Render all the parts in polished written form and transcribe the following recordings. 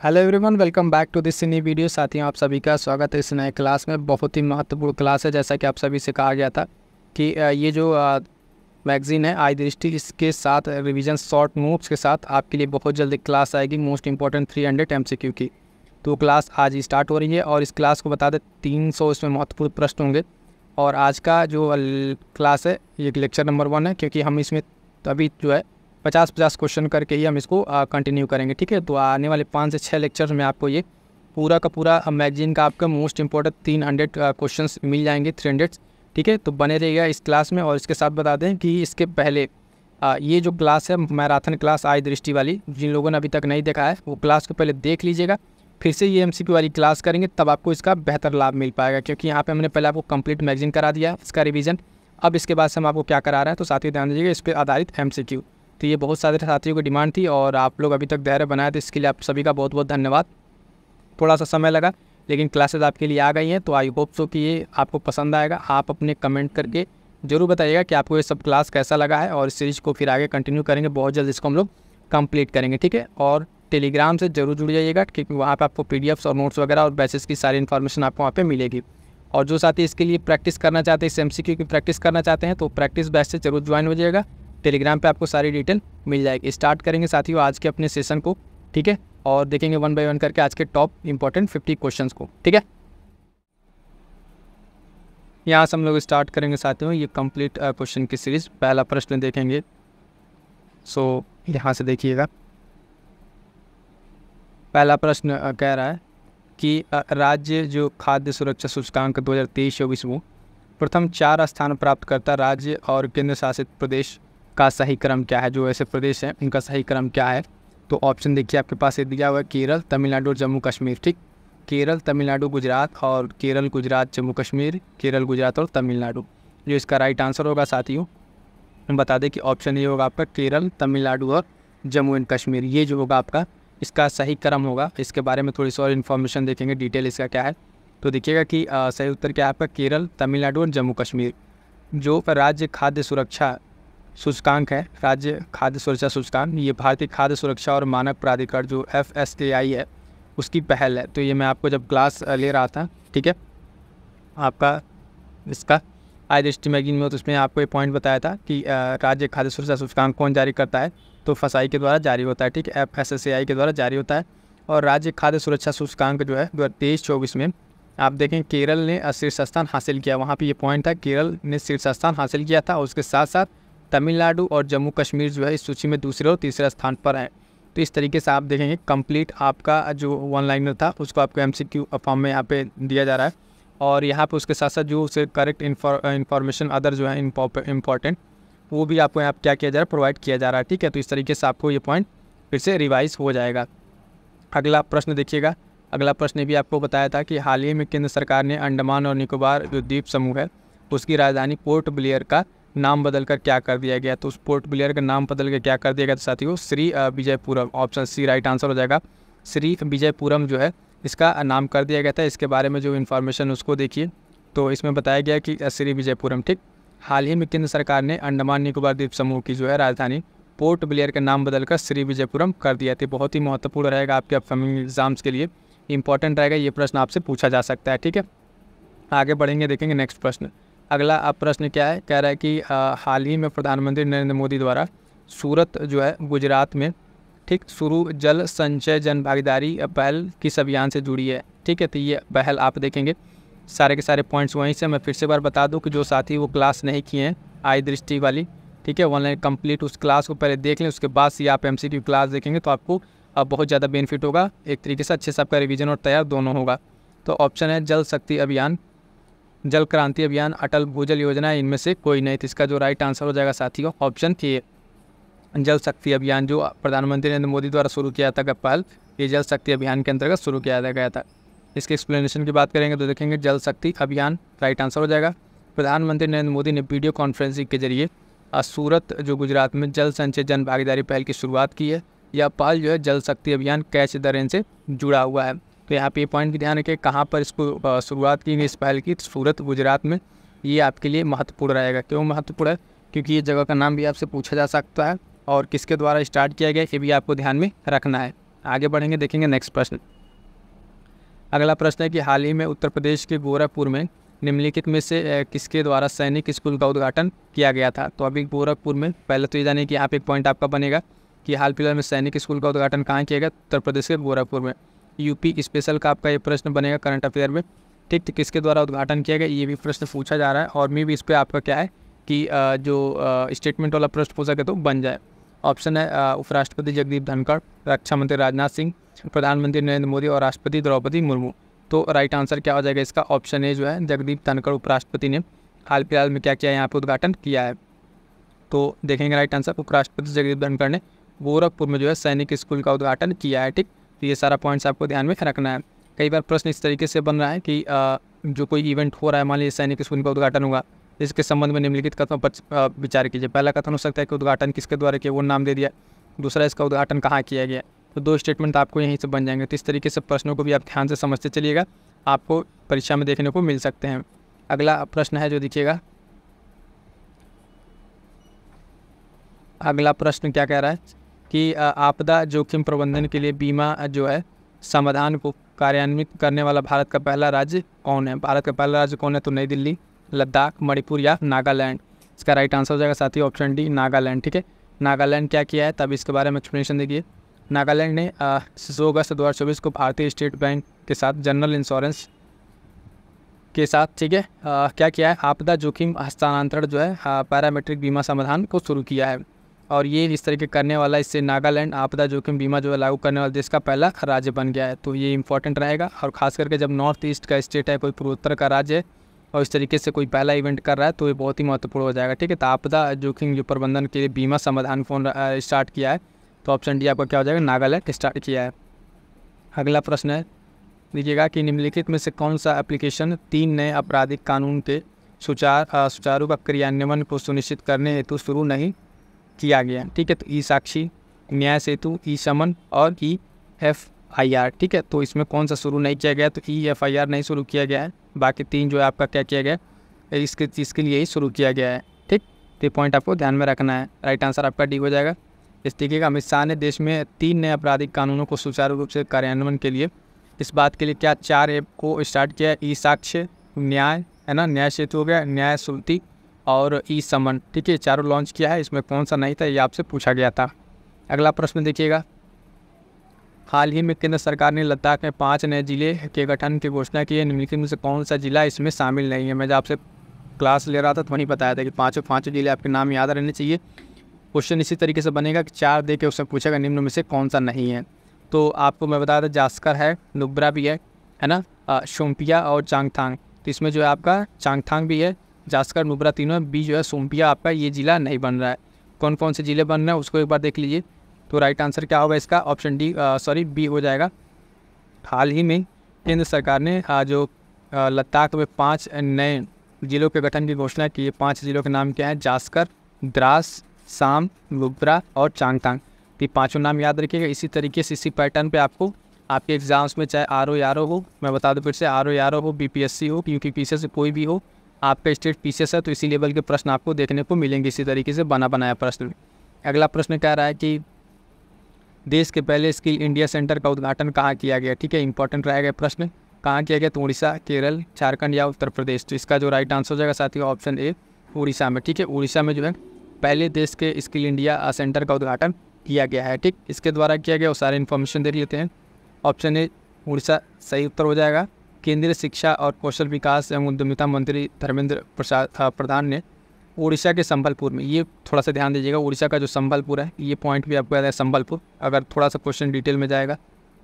Hello everyone, welcome back to this new video. साथियों, आप सभी का स्वागत है इस नए क्लास में। बहुत ही महत्वपूर्ण क्लास है। जैसा कि आप सभी से कहा गया था कि ये जो मैगज़ीन है आई दृष्टि, इसके साथ रिवीजन शॉर्ट नोट्स के साथ आपके लिए बहुत जल्दी क्लास आएगी मोस्ट इंपॉर्टेंट 300 MCQ की। तो क्लास आज ही स्टार्ट हो रही है और इस क्लास को बता दें 300 इसमें महत्वपूर्ण प्रश्न होंगे। और आज का जो क्लास है ये लेक्चर नंबर 1 है, क्योंकि हम इसमें अभी जो है 50-50 क्वेश्चन करके ही हम इसको कंटिन्यू करेंगे। ठीक है, तो आने वाले 5 से 6 लेक्चर्स में आपको ये पूरा का पूरा मैगजीन का आपका मोस्ट इंपॉर्टेंट 300 क्वेश्चंस मिल जाएंगे, 300। ठीक है, तो बने रहिएगा इस क्लास में। और इसके साथ बता दें कि इसके पहले ये जो क्लास है मैराथन क्लास आई दृष्टि वाली, जिन लोगों ने अभी तक नहीं देखा है वो क्लास को पहले देख लीजिएगा। फिर से ये MCQ वाली क्लास करेंगे, तब आपको इसका बेहतर लाभ मिल पाएगा, क्योंकि यहाँ पे हमने पहले आपको कंप्लीट मैगजीन करा दिया है, इसका रिवीजन। अब इसके बाद से हम आपको क्या करा रहे हैं, तो साथियों ध्यान दीजिएगा इस पर आधारित MCQ। तो ये बहुत सारे साथियों की डिमांड थी और आप लोग अभी तक धैर्य बनाए, तो इसके लिए आप सभी का बहुत बहुत धन्यवाद। थोड़ा सा समय लगा, लेकिन क्लासेस आपके लिए आ गई हैं। तो आई होप सो कि ये आपको पसंद आएगा। आप अपने कमेंट करके ज़रूर बताइएगा कि आपको ये सब क्लास कैसा लगा है, और इस सीरीज़ को फिर आगे कंटिन्यू करेंगे। बहुत जल्द इसको हम लोग कंप्लीट करेंगे। ठीक है, और टेलीग्राम से ज़रूर जुड़ जाइएगा, क्योंकि वहाँ पे आपको PDFs और नोट्स वगैरह और बैचेस की सारी इन्फॉर्मेशन आपको वहाँ पे मिलेगी। और जो साथी इसके लिए प्रैक्टिस करना चाहते हैं, इस MCQ की प्रैक्टिस करना चाहते हैं, तो प्रैक्टिस बैच से ज़रूर ज्वाइन हो जाइएगा। टेलीग्राम पे आपको सारी डिटेल मिल जाएगी। स्टार्ट करेंगे साथियों आज के अपने सेशन को। ठीक है, और देखेंगे 1 बाय 1 करके आज के टॉप इंपॉर्टेंट 50 क्वेश्चंस को। ठीक है, यहाँ से हम लोग स्टार्ट करेंगे साथियों ये कंप्लीट क्वेश्चन की सीरीज़। पहला प्रश्न देखेंगे। सो यहाँ से देखिएगा, पहला प्रश्न कह रहा है कि राज्य जो खाद्य सुरक्षा सूचकांक 2023-24 में प्रथम 4 स्थान प्राप्त करता राज्य और केंद्र शासित प्रदेश का सही क्रम क्या है। जो ऐसे प्रदेश हैं उनका सही क्रम क्या है, तो ऑप्शन देखिए आपके पास ये दिया हुआ है, केरल, तमिलनाडु और जम्मू कश्मीर। ठीक, केरल, तमिलनाडु, गुजरात, और केरल, गुजरात, जम्मू कश्मीर, केरल, गुजरात और तमिलनाडु। जो इसका राइट आंसर होगा साथियों, हम बता दें कि ऑप्शन ये होगा आपका केरल, तमिलनाडु और जम्मू एंड कश्मीर। ये जो होगा आपका इसका सही क्रम होगा। इसके बारे में थोड़ी सी और इन्फॉर्मेशन देखेंगे, डिटेल इसका क्या है। तो देखिएगा कि सही उत्तर क्या है आपका, केरल, तमिलनाडु और जम्मू कश्मीर। जो राज्य खाद्य सुरक्षा सूचकांक है, राज्य खाद्य सुरक्षा सूचकांक, ये भारतीय खाद्य सुरक्षा और मानक प्राधिकरण जो FSSAI है उसकी पहल है। तो ये मैं आपको जब क्लास ले रहा था, ठीक है, आपका इसका आई दृष्टि मैगजीन में, तो उसमें आपको ये पॉइंट बताया था कि राज्य खाद्य सुरक्षा सूचकांक कौन जारी करता है, तो FSSAI के द्वारा जारी होता है। ठीक है, FSSAI के द्वारा जारी होता है। और राज्य खाद्य सुरक्षा सूचकांक जो है 2023-24 में आप देखें केरल ने शीर्ष स्थान हासिल किया। वहाँ पे ये पॉइंट था, केरल ने शीर्ष स्थान हासिल किया था, और उसके साथ साथ तमिलनाडु और जम्मू कश्मीर जो है इस सूची में दूसरे और तीसरे स्थान पर है। तो इस तरीके से आप देखेंगे कंप्लीट आपका जो 1 लाइनर था उसको आपको MCQ फॉर्म में यहाँ पे दिया जा रहा है। और यहाँ पे उसके साथ साथ जो उसे करेक्ट इन्फॉर्मेशन अदर जो है इम्पॉर्टेंट, वो भी आपको यहाँ क्या किया जा रहा है, प्रोवाइड किया जा रहा है। ठीक है, तो इस तरीके से आपको ये पॉइंट फिर से रिवाइज हो जाएगा। अगला प्रश्न देखिएगा। अगला प्रश्न भी आपको बताया था कि हाल ही में केंद्र सरकार ने अंडमान और निकोबार जो द्वीप समूह है उसकी राजधानी पोर्ट ब्लेयर का नाम बदलकर क्या कर दिया गया। तो उस पोर्ट ब्लेयर का नाम बदल के क्या कर दिया गया, तो साथियों Shri Vijayapuram. Option C right answer हो जाएगा। श्री विजयपुरम जो है इसका नाम कर दिया गया था। इसके बारे में जो इन्फॉर्मेशन उसको देखिए, तो इसमें बताया गया कि श्री विजयपुरम। ठीक, हाल ही में केंद्र सरकार ने अंडमान निकोबार द्वीप समूह की जो है राजधानी पोर्ट ब्लेयर का नाम बदलकर श्री विजयपुरम कर दिया था। बहुत ही महत्वपूर्ण रहेगा आपके अपकमिंग एग्जाम्स के लिए, इंपॉर्टेंट रहेगा। ये प्रश्न आपसे पूछा जा सकता है। ठीक है, आगे बढ़ेंगे, देखेंगे नेक्स्ट प्रश्न। अगला प्रश्न क्या है, कह रहा है कि हाल ही में प्रधानमंत्री नरेंद्र मोदी द्वारा सूरत जो है गुजरात में ठीक शुरू जल संचय जन भागीदारी पहल किस अभियान से जुड़ी है। ठीक है, तो ये पहल आप देखेंगे सारे के सारे पॉइंट्स वहीं से। मैं फिर से बार बता दूं कि जो साथी वो क्लास नहीं किए हैं आई दृष्टि वाली, ठीक है, ऑनलाइन कंप्लीट उस क्लास को पहले देख लें, उसके बाद से आप MCQ क्लास देखेंगे तो आपको बहुत ज़्यादा बेनिफिट होगा। एक तरीके से अच्छे से आपका रिवीजन और तैयार दोनों होगा। तो ऑप्शन है जल शक्ति अभियान, जल क्रांति अभियान, अटल भूजल योजना, इनमें से कोई नहीं। तो इसका जो राइट आंसर हो जाएगा साथियों ऑप्शन ए, जल शक्ति अभियान, जो प्रधानमंत्री नरेंद्र मोदी द्वारा शुरू किया था पहल, ये जल शक्ति अभियान के अंतर्गत शुरू किया गया था। इसके एक्सप्लेनेशन की बात करेंगे तो देखेंगे जल शक्ति अभियान राइट आंसर हो जाएगा। प्रधानमंत्री नरेंद्र मोदी ने वीडियो कॉन्फ्रेंसिंग के जरिए सूरत जो गुजरात में जल संचय जन भागीदारी पहल की शुरुआत की है। यह पहल जो है जल शक्ति अभियान कैच द रेन से जुड़ा हुआ है। तो यहाँ पे ये पॉइंट भी ध्यान रखें कहाँ पर इसको शुरुआत की गई इस पहल की, सूरत गुजरात में। ये आपके लिए महत्वपूर्ण रहेगा। क्यों महत्वपूर्ण है, क्योंकि ये जगह का नाम भी आपसे पूछा जा सकता है और किसके द्वारा स्टार्ट किया गया ये भी आपको ध्यान में रखना है। आगे बढ़ेंगे, देखेंगे नेक्स्ट प्रश्न। अगला प्रश्न है कि हाल ही में उत्तर प्रदेश के गोरखपुर में निम्नलिखित में से किसके द्वारा सैनिक स्कूल का उद्घाटन किया गया था। तो अभी गोरखपुर में, पहले तो ये जानिए कि यहाँ पे एक पॉइंट आपका बनेगा कि हाल फिलहाल में सैनिक स्कूल का उद्घाटन कहाँ किया गया, उत्तर प्रदेश के गोरखपुर में। यूपी स्पेशल का आपका ये प्रश्न बनेगा करंट अफेयर में, ठीक। तो किसके द्वारा उद्घाटन किया गया, ये भी प्रश्न पूछा जा रहा है, और मैं भी इस पर आपका क्या है कि जो स्टेटमेंट वाला प्रश्न पूछा गया तो बन जाए। ऑप्शन है उपराष्ट्रपति जगदीप धनखड़, रक्षा मंत्री राजनाथ सिंह, प्रधानमंत्री नरेंद्र मोदी और राष्ट्रपति द्रौपदी मुर्मू। तो राइट आंसर क्या हो जाएगा इसका, ऑप्शन ए जो है जगदीप धनखड़ उपराष्ट्रपति ने हाल फिलहाल में क्या किया है, यहाँ पे उद्घाटन किया है। तो देखेंगे राइट आंसर, उपराष्ट्रपति जगदीप धनखड़ ने गोरखपुर में जो है सैनिक स्कूल का उद्घाटन किया है, ठीक। तो ये सारा पॉइंट्स आपको ध्यान में रखना है। कई बार प्रश्न इस तरीके से बन रहा है कि जो कोई इवेंट हो रहा है, मान लीजिए सैनिक स्कूल का उद्घाटन हुआ, इसके संबंध में निम्नलिखित कथनों पर विचार कीजिए। पहला कथन हो सकता है कि उद्घाटन किसके द्वारा किया, वो नाम दे दिया। दूसरा, इसका उद्घाटन कहाँ किया गया। तो दो स्टेटमेंट आपको यहीं से बन जाएंगे। तो इस तरीके से प्रश्नों को भी आप ध्यान से समझते चलिएगा, आपको परीक्षा में देखने को मिल सकते हैं। अगला प्रश्न है जो देखिएगा, अगला प्रश्न क्या कह रहा है कि आपदा जोखिम प्रबंधन के लिए बीमा जो है समाधान को कार्यान्वित करने वाला भारत का पहला राज्य कौन है। भारत का पहला राज्य कौन है, तो नई दिल्ली, लद्दाख, मणिपुर या नागालैंड। इसका राइट आंसर हो जाएगा साथी ऑप्शन डी, नागालैंड, ठीक है। नागालैंड क्या किया है, तब इसके बारे में एक्सप्लेनेशन देखिए। नागालैंड ने 2 अगस्त 2024 को भारतीय स्टेट बैंक के साथ जनरल इंश्योरेंस के साथ, ठीक है, क्या किया है, आपदा जोखिम हस्तांतरण जो है पैरामेट्रिक बीमा समाधान को शुरू किया है। और ये इस तरीके करने वाला, इससे नागालैंड आपदा जोखिम बीमा जो है लागू करने वाला देश का पहला राज्य बन गया है। तो ये इंपॉर्टेंट रहेगा, और खास करके जब नॉर्थ ईस्ट का स्टेट है, कोई पूर्वोत्तर का राज्य है, और इस तरीके से कोई पहला इवेंट कर रहा है, तो ये बहुत ही महत्वपूर्ण हो जाएगा, ठीक है। तो आपदा जोखिम जो प्रबंधन के लिए बीमा समाधान कौन स्टार्ट किया है, तो ऑप्शन डी आपका क्या हो जाएगा, नागालैंड स्टार्ट किया है। अगला प्रश्न है, देखिएगा कि निम्नलिखित में से कौन सा एप्लीकेशन 3 नए आपराधिक कानून के सुचारू क्रियान्वयन को सुनिश्चित करने हेतु शुरू नहीं किया गया, ठीक है। तो ई साक्षी, न्याय सेतु, ई समन और EFIR, ठीक है। तो इसमें कौन सा शुरू नहीं किया गया, तो EFIR नहीं शुरू किया गया है। बाकी 3 जो है आपका क्या किया गया, इसके लिए ही शुरू किया गया है, ठीक। तो पॉइंट आपको ध्यान में रखना है। राइट आंसर आपका डी हो जाएगा। इस तरीके का अमित शाह ने देश में 3 नए आपराधिक कानूनों को सुचारू रूप से कार्यान्वयन के लिए इस बात के लिए क्या 4 ऐप को स्टार्ट किया है, ई साक्ष्य, न्याय है ना, न्याय सेतु हो गया, न्याय सुनती और ई समन, ठीक है, चारों लॉन्च किया है। इसमें कौन सा नहीं था, ये आपसे पूछा गया था। अगला प्रश्न देखिएगा, हाल ही में केंद्र सरकार ने लद्दाख में 5 नए जिले के गठन की घोषणा की है, निम्नलिखित में से कौन सा जिला इसमें शामिल नहीं है। मैं जब आपसे क्लास ले रहा था तो वहीं बताया था कि 5 जिले आपके नाम याद रहने चाहिए। क्वेश्चन इसी तरीके से बनेगा कि 4 दे के उससे पूछेगा निम्न में से कौन सा नहीं है। तो आपको मैं बता दें, जास्कर है, नुब्रा भी है ना, शोम्पिया और चांगथांग। तो इसमें जो है आपका चांगथांग भी है, जास्कर, नुब्रा तीनों, बी जो है सोमपिया आपका ये जिला नहीं बन रहा है। कौन कौन से जिले बन रहे हैं उसको एक बार देख लीजिए। तो राइट आंसर क्या होगा इसका, ऑप्शन डी बी हो जाएगा। हाल ही में केंद्र सरकार ने जो लद्दाख में 5 नए जिलों के गठन की घोषणा की है। 5 जिलों के नाम क्या है, जास्कर, द्रास, साम, नुब्रा और चांगथांग। ये 5 नाम याद रखिएगा। इसी तरीके से इसी पैटर्न पे आपको आपके एग्जाम्स में चाहे RO हो, मैं बता दूं फिर से, RO हो, BPSC हो, क्योंकि पीछे से कोई भी हो, आपका स्टेट पीछे से, तो इसी लेवल के प्रश्न आपको देखने को मिलेंगे इसी तरीके से बना बनाया प्रश्न। अगला प्रश्न कह रहा है कि देश के पहले स्किल इंडिया सेंटर का उद्घाटन कहाँ किया गया, ठीक है, इंपॉर्टेंट रहेगा प्रश्न। कहाँ किया गया, तो उड़ीसा, केरल, झारखंड या उत्तर प्रदेश। तो इसका जो राइट आंसर हो जाएगा साथियों ऑप्शन ए, उड़ीसा में, ठीक है। उड़ीसा में जो है पहले देश के स्किल इंडिया सेंटर का उद्घाटन किया गया है, ठीक। इसके द्वारा किया गया वो सारे इन्फॉर्मेशन देख लेते हैं। ऑप्शन ए उड़ीसा सही उत्तर हो जाएगा। केंद्रीय शिक्षा और कौशल विकास एवं उद्यमिता मंत्री धर्मेंद्र प्रधान ने उड़ीसा के संबलपुर में, ये थोड़ा सा ध्यान दीजिएगा, उड़ीसा का जो संबलपुर है, ये पॉइंट भी आपको याद है संबलपुर। अगर थोड़ा सा क्वेश्चन डिटेल में जाएगा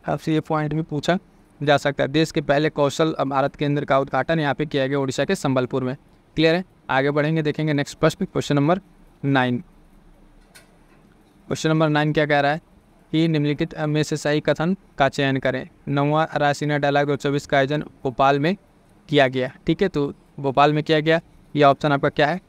आपसे ये पॉइंट भी पूछा जा सकता है। देश के पहले कौशल भारत केंद्र का उद्घाटन यहाँ पे किया गया उड़ीसा के संबलपुर में। क्लियर है, आगे बढ़ेंगे, देखेंगे नेक्स्ट प्रश्न, क्वेश्चन नंबर 9। क्वेश्चन नंबर 9 क्या कह रहा है कि निम्नलिखित में से सही कथन का चयन करें। 9वां रायसीना डायलॉग 2024 का आयोजन भोपाल में किया गया, ठीक है। तो भोपाल में किया गया, यह ऑप्शन आपका क्या है,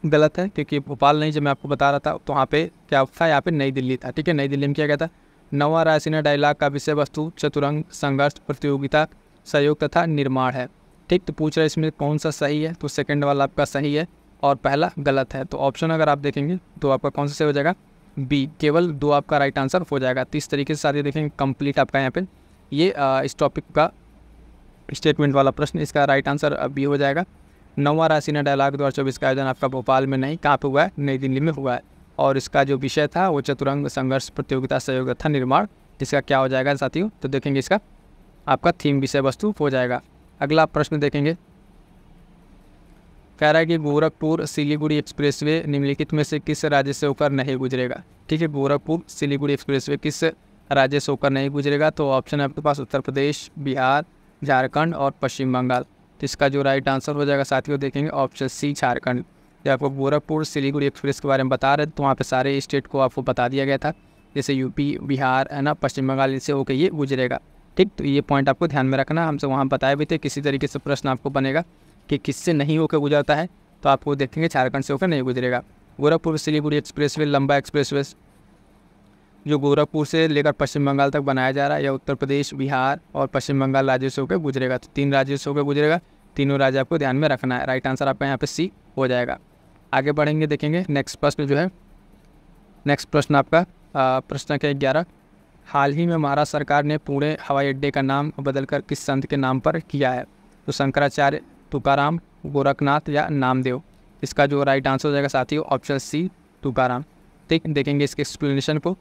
गलत है, क्योंकि भोपाल नहीं, जब मैं आपको बता रहा था तो वहाँ पे क्या था, यहाँ पे नई दिल्ली था, ठीक है, नई दिल्ली में किया गया था। 9वां रायसीना डायलॉग का विषय वस्तु चतुरंग संघर्ष, प्रतियोगिता, सहयोग तथा निर्माण है, ठीक। तो पूछ रहा है इसमें कौन सा सही है, तो सेकंड वाला आपका सही है और पहला गलत है। तो ऑप्शन अगर आप देखेंगे तो आपका कौन सा सही हो जाएगा, बी, केवल 2 आपका राइट आंसर हो जाएगा। तो इस तरीके से साथ ही देखेंगे कंप्लीट आपका यहाँ पे ये इस टॉपिक का स्टेटमेंट वाला प्रश्न, इसका राइट आंसर बी हो जाएगा। 9वां राशिना डायलॉग 2024 का आयोजन आपका भोपाल में नहीं, कहाँ पे हुआ है? नई दिल्ली में हुआ है। और इसका जो विषय था वो चतुरंग संघर्ष प्रतियोगिता सहयोग तथा निर्माण, जिसका क्या हो जाएगा साथियों? तो देखेंगे इसका आपका थीम विषय वस्तु हो जाएगा। अगला प्रश्न देखेंगे, कह रहा है कि गोरखपुर सिलीगुड़ी एक्सप्रेसवे निम्नलिखित में से किस राज्य से होकर नहीं गुजरेगा? ठीक है, गोरखपुर सिलीगुड़ी एक्सप्रेसवे किस राज्य से होकर नहीं गुजरेगा? तो ऑप्शन है आपके पास उत्तर प्रदेश, बिहार, झारखंड और पश्चिम बंगाल। तो इसका जो राइट आंसर हो जाएगा साथियों देखेंगे ऑप्शन सी, झारखंड। जब आपको गोरखपुर सिलीगुड़ी एक्सप्रेस के बारे में बता रहे थे तो वहाँ पे सारे स्टेट को आपको बता दिया गया था, जैसे यूपी, बिहार है ना, पश्चिम बंगाल, इससे होकर ये गुजरेगा। ठीक, तो ये पॉइंट आपको ध्यान में रखना। हमसे वहाँ बताए भी थे किसी तरीके से प्रश्न आपको बनेगा कि किससे नहीं होकर गुजरता है, तो आपको देखेंगे झारखंड से होकर नहीं गुजरेगा। गोरखपुर सिलीगुड़ी एक्सप्रेसवे लंबा एक्सप्रेसवे जो गोरखपुर से लेकर पश्चिम बंगाल तक बनाया जा रहा है, या उत्तर प्रदेश, बिहार और पश्चिम बंगाल राज्यों से होकर गुजरेगा। तो 3 राज्यों से होकर गुजरेगा, तीनों राज्य आपको ध्यान में रखना है। राइट आंसर आपका यहाँ पे सी हो जाएगा। आगे बढ़ेंगे, देखेंगे नेक्स्ट प्रश्न जो है, नेक्स्ट प्रश्न आपका प्रश्न के 11, हाल ही में महाराष्ट्र सरकार ने पुणे हवाई अड्डे का नाम बदलकर किस संत के नाम पर किया है? तो शंकराचार्य, तुकाराम, गोरखनाथ या नामदेव। इसका जो राइट आंसर हो जाएगा साथियों ऑप्शन सी, तुकाराम। ठीक, देखेंगे इसके एक्सप्लेनेशन को।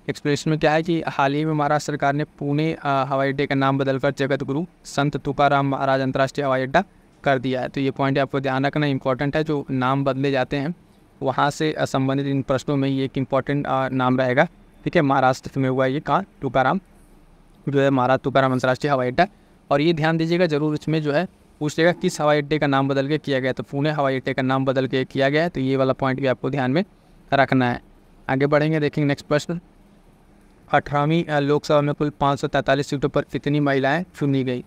एक्सप्लेनेशन में क्या है कि हाल ही में महाराष्ट्र सरकार ने पुणे हवाई अड्डे का नाम बदलकर जगत गुरु संत तुकाराम महाराज अंतर्राष्ट्रीय हवाई अड्डा कर दिया है। तो ये पॉइंट आपको ध्यान रखना इंपॉर्टेंट है। जो नाम बदले जाते हैं वहाँ से संबंधित इन प्रश्नों में ये एक इम्पॉर्टेंट नाम रहेगा। ठीक है, महाराष्ट्र में हुआ ये कहाँ? तुकाराम, जो है महाराज तुकाराम अंतर्राष्ट्रीय हवाई अड्डा। और ये ध्यान दीजिएगा जरूर, इसमें जो है पूछेगा किस हवाई अड्डे का नाम बदल के किया गया, तो पुणे हवाई अड्डे का नाम बदल के किया गया है। तो ये वाला पॉइंट भी आपको ध्यान में रखना है। आगे बढ़ेंगे, देखेंगे नेक्स्ट प्रश्न, 18वीं लोकसभा में कुल 543 सीटों पर कितनी महिलाएं चुनी गई?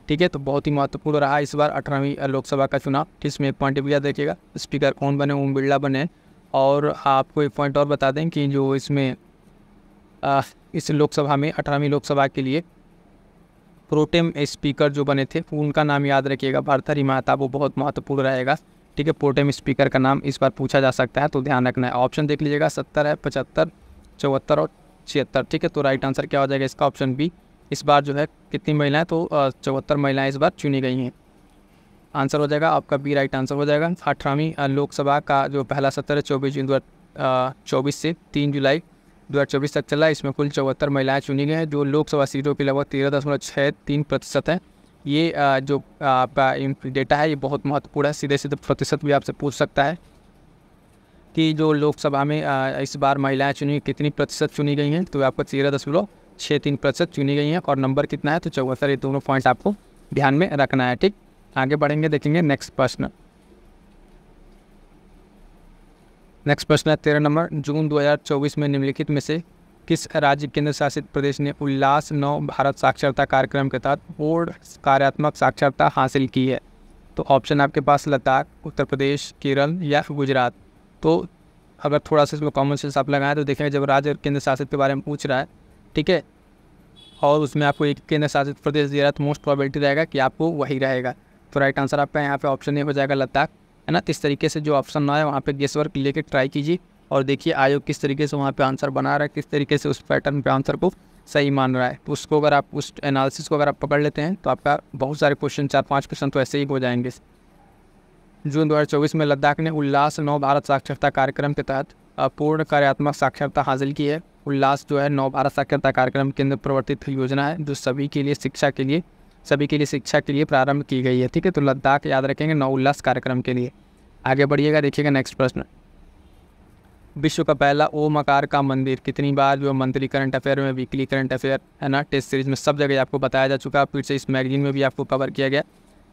ठीक है, तो बहुत ही महत्वपूर्ण रहा इस बार 18वीं लोकसभा का चुनाव। इसमें एक पॉइंट भी याद रखिएगा, स्पीकर कौन बने? ओम बिरला बने। और आपको एक पॉइंट और बता दें कि जो इसमें इस लोकसभा में 18वीं लोकसभा के लिए प्रोटेम स्पीकर जो बने थे उनका नाम याद रखिएगा, भर्तृहरि महता, वो बहुत महत्वपूर्ण रहेगा। ठीक है, प्रोटेम स्पीकर का नाम इस बार पूछा जा सकता है, तो ध्यान रखना है। ऑप्शन देख लीजिएगा, 70 है, 75, 74 और 76। ठीक है, तो राइट आंसर क्या हो जाएगा इसका? Option B. इस बार जो है कितनी महिलाएं? तो 74 महिलाएं इस बार चुनी गई हैं। आंसर हो जाएगा आपका बी, राइट आंसर हो जाएगा। 18वीं लोकसभा का जो पहला सत्र है 24 जून 2024 से 3 जुलाई 2024 तक चला। इसमें कुल 74 महिलाएं चुनी गई हैं, जो लोकसभा सीटों की लगभग 13.63% है। ये जो आपका डेटा है ये बहुत महत्वपूर्ण है। सीधे सीधे प्रतिशत भी आपसे पूछ सकता है कि जो लोकसभा में इस बार महिलाएं चुनी कितनी प्रतिशत चुनी गई हैं, तो आपको 13.63% चुनी गई हैं। और नंबर कितना है? तो 74। ये दोनों पॉइंट आपको ध्यान में रखना है। ठीक, आगे बढ़ेंगे, देखेंगे नेक्स्ट प्रश्न। नेक्स्ट प्रश्न है 13 नंबर, जून 2024 में निम्नलिखित में से किस राज्य केंद्र शासित प्रदेश ने उल्लास 9 भारत साक्षरता कार्यक्रम के तहत पूर्ण कार्यात्मक साक्षरता हासिल की है? तो ऑप्शन आपके पास लद्दाख, उत्तर प्रदेश, केरल या गुजरात। तो अगर थोड़ा सा इसमें कॉमन सेंस आप लगाएं तो देखेंगे जब राज्य और केंद्र शासित के बारे में पूछ रहा है, ठीक है, और उसमें आपको एक केंद्र शासित प्रदेश दे रहा है, तो मोस्ट प्रोबेबिलिटी रहेगा कि आपको वही रहेगा। तो राइट आंसर आपका यहाँ पे ऑप्शन ए हो जाएगा, लद्दाख, है ना। इस तरीके से जो ऑप्शन ना है वहाँ पे गेस वर्क लेके ट्राई कीजिए और देखिए आयोग किस तरीके से वहाँ पे आंसर बना रहा है, किस तरीके से उस पैटर्न पे आंसर को सही मान रहा है। तो उसको अगर आप उस एनालिसिस को अगर आप पकड़ लेते हैं तो आपका बहुत सारे क्वेश्चन 4-5 क्वेश्चन तो ऐसे ही हो जाएंगे। जून 2024 में लद्दाख ने उल्लास 9 भारत साक्षरता कार्यक्रम के तहत पूर्ण कार्यात्मक साक्षरता हासिल की है। उल्लास जो है 9 भारत साक्षरता कार्यक्रम केंद्र प्रवर्तित योजना है जो सभी के लिए शिक्षा के लिए प्रारंभ की गई है। ठीक है, तो लद्दाख याद रखेंगे 9 उल्लास कार्यक्रम के लिए। आगे बढ़िएगा, देखिएगा नेक्स्ट प्रश्न, विश्व का पहला ओम आकार का मंदिर कितनी बार जो मंथली करंट अफेयर में, वीकली करंट अफेयर, है ना, टेस्ट सीरीज में सब जगह आपको बताया जा चुका है। फिर से इस मैगजीन में भी आपको कवर किया गया।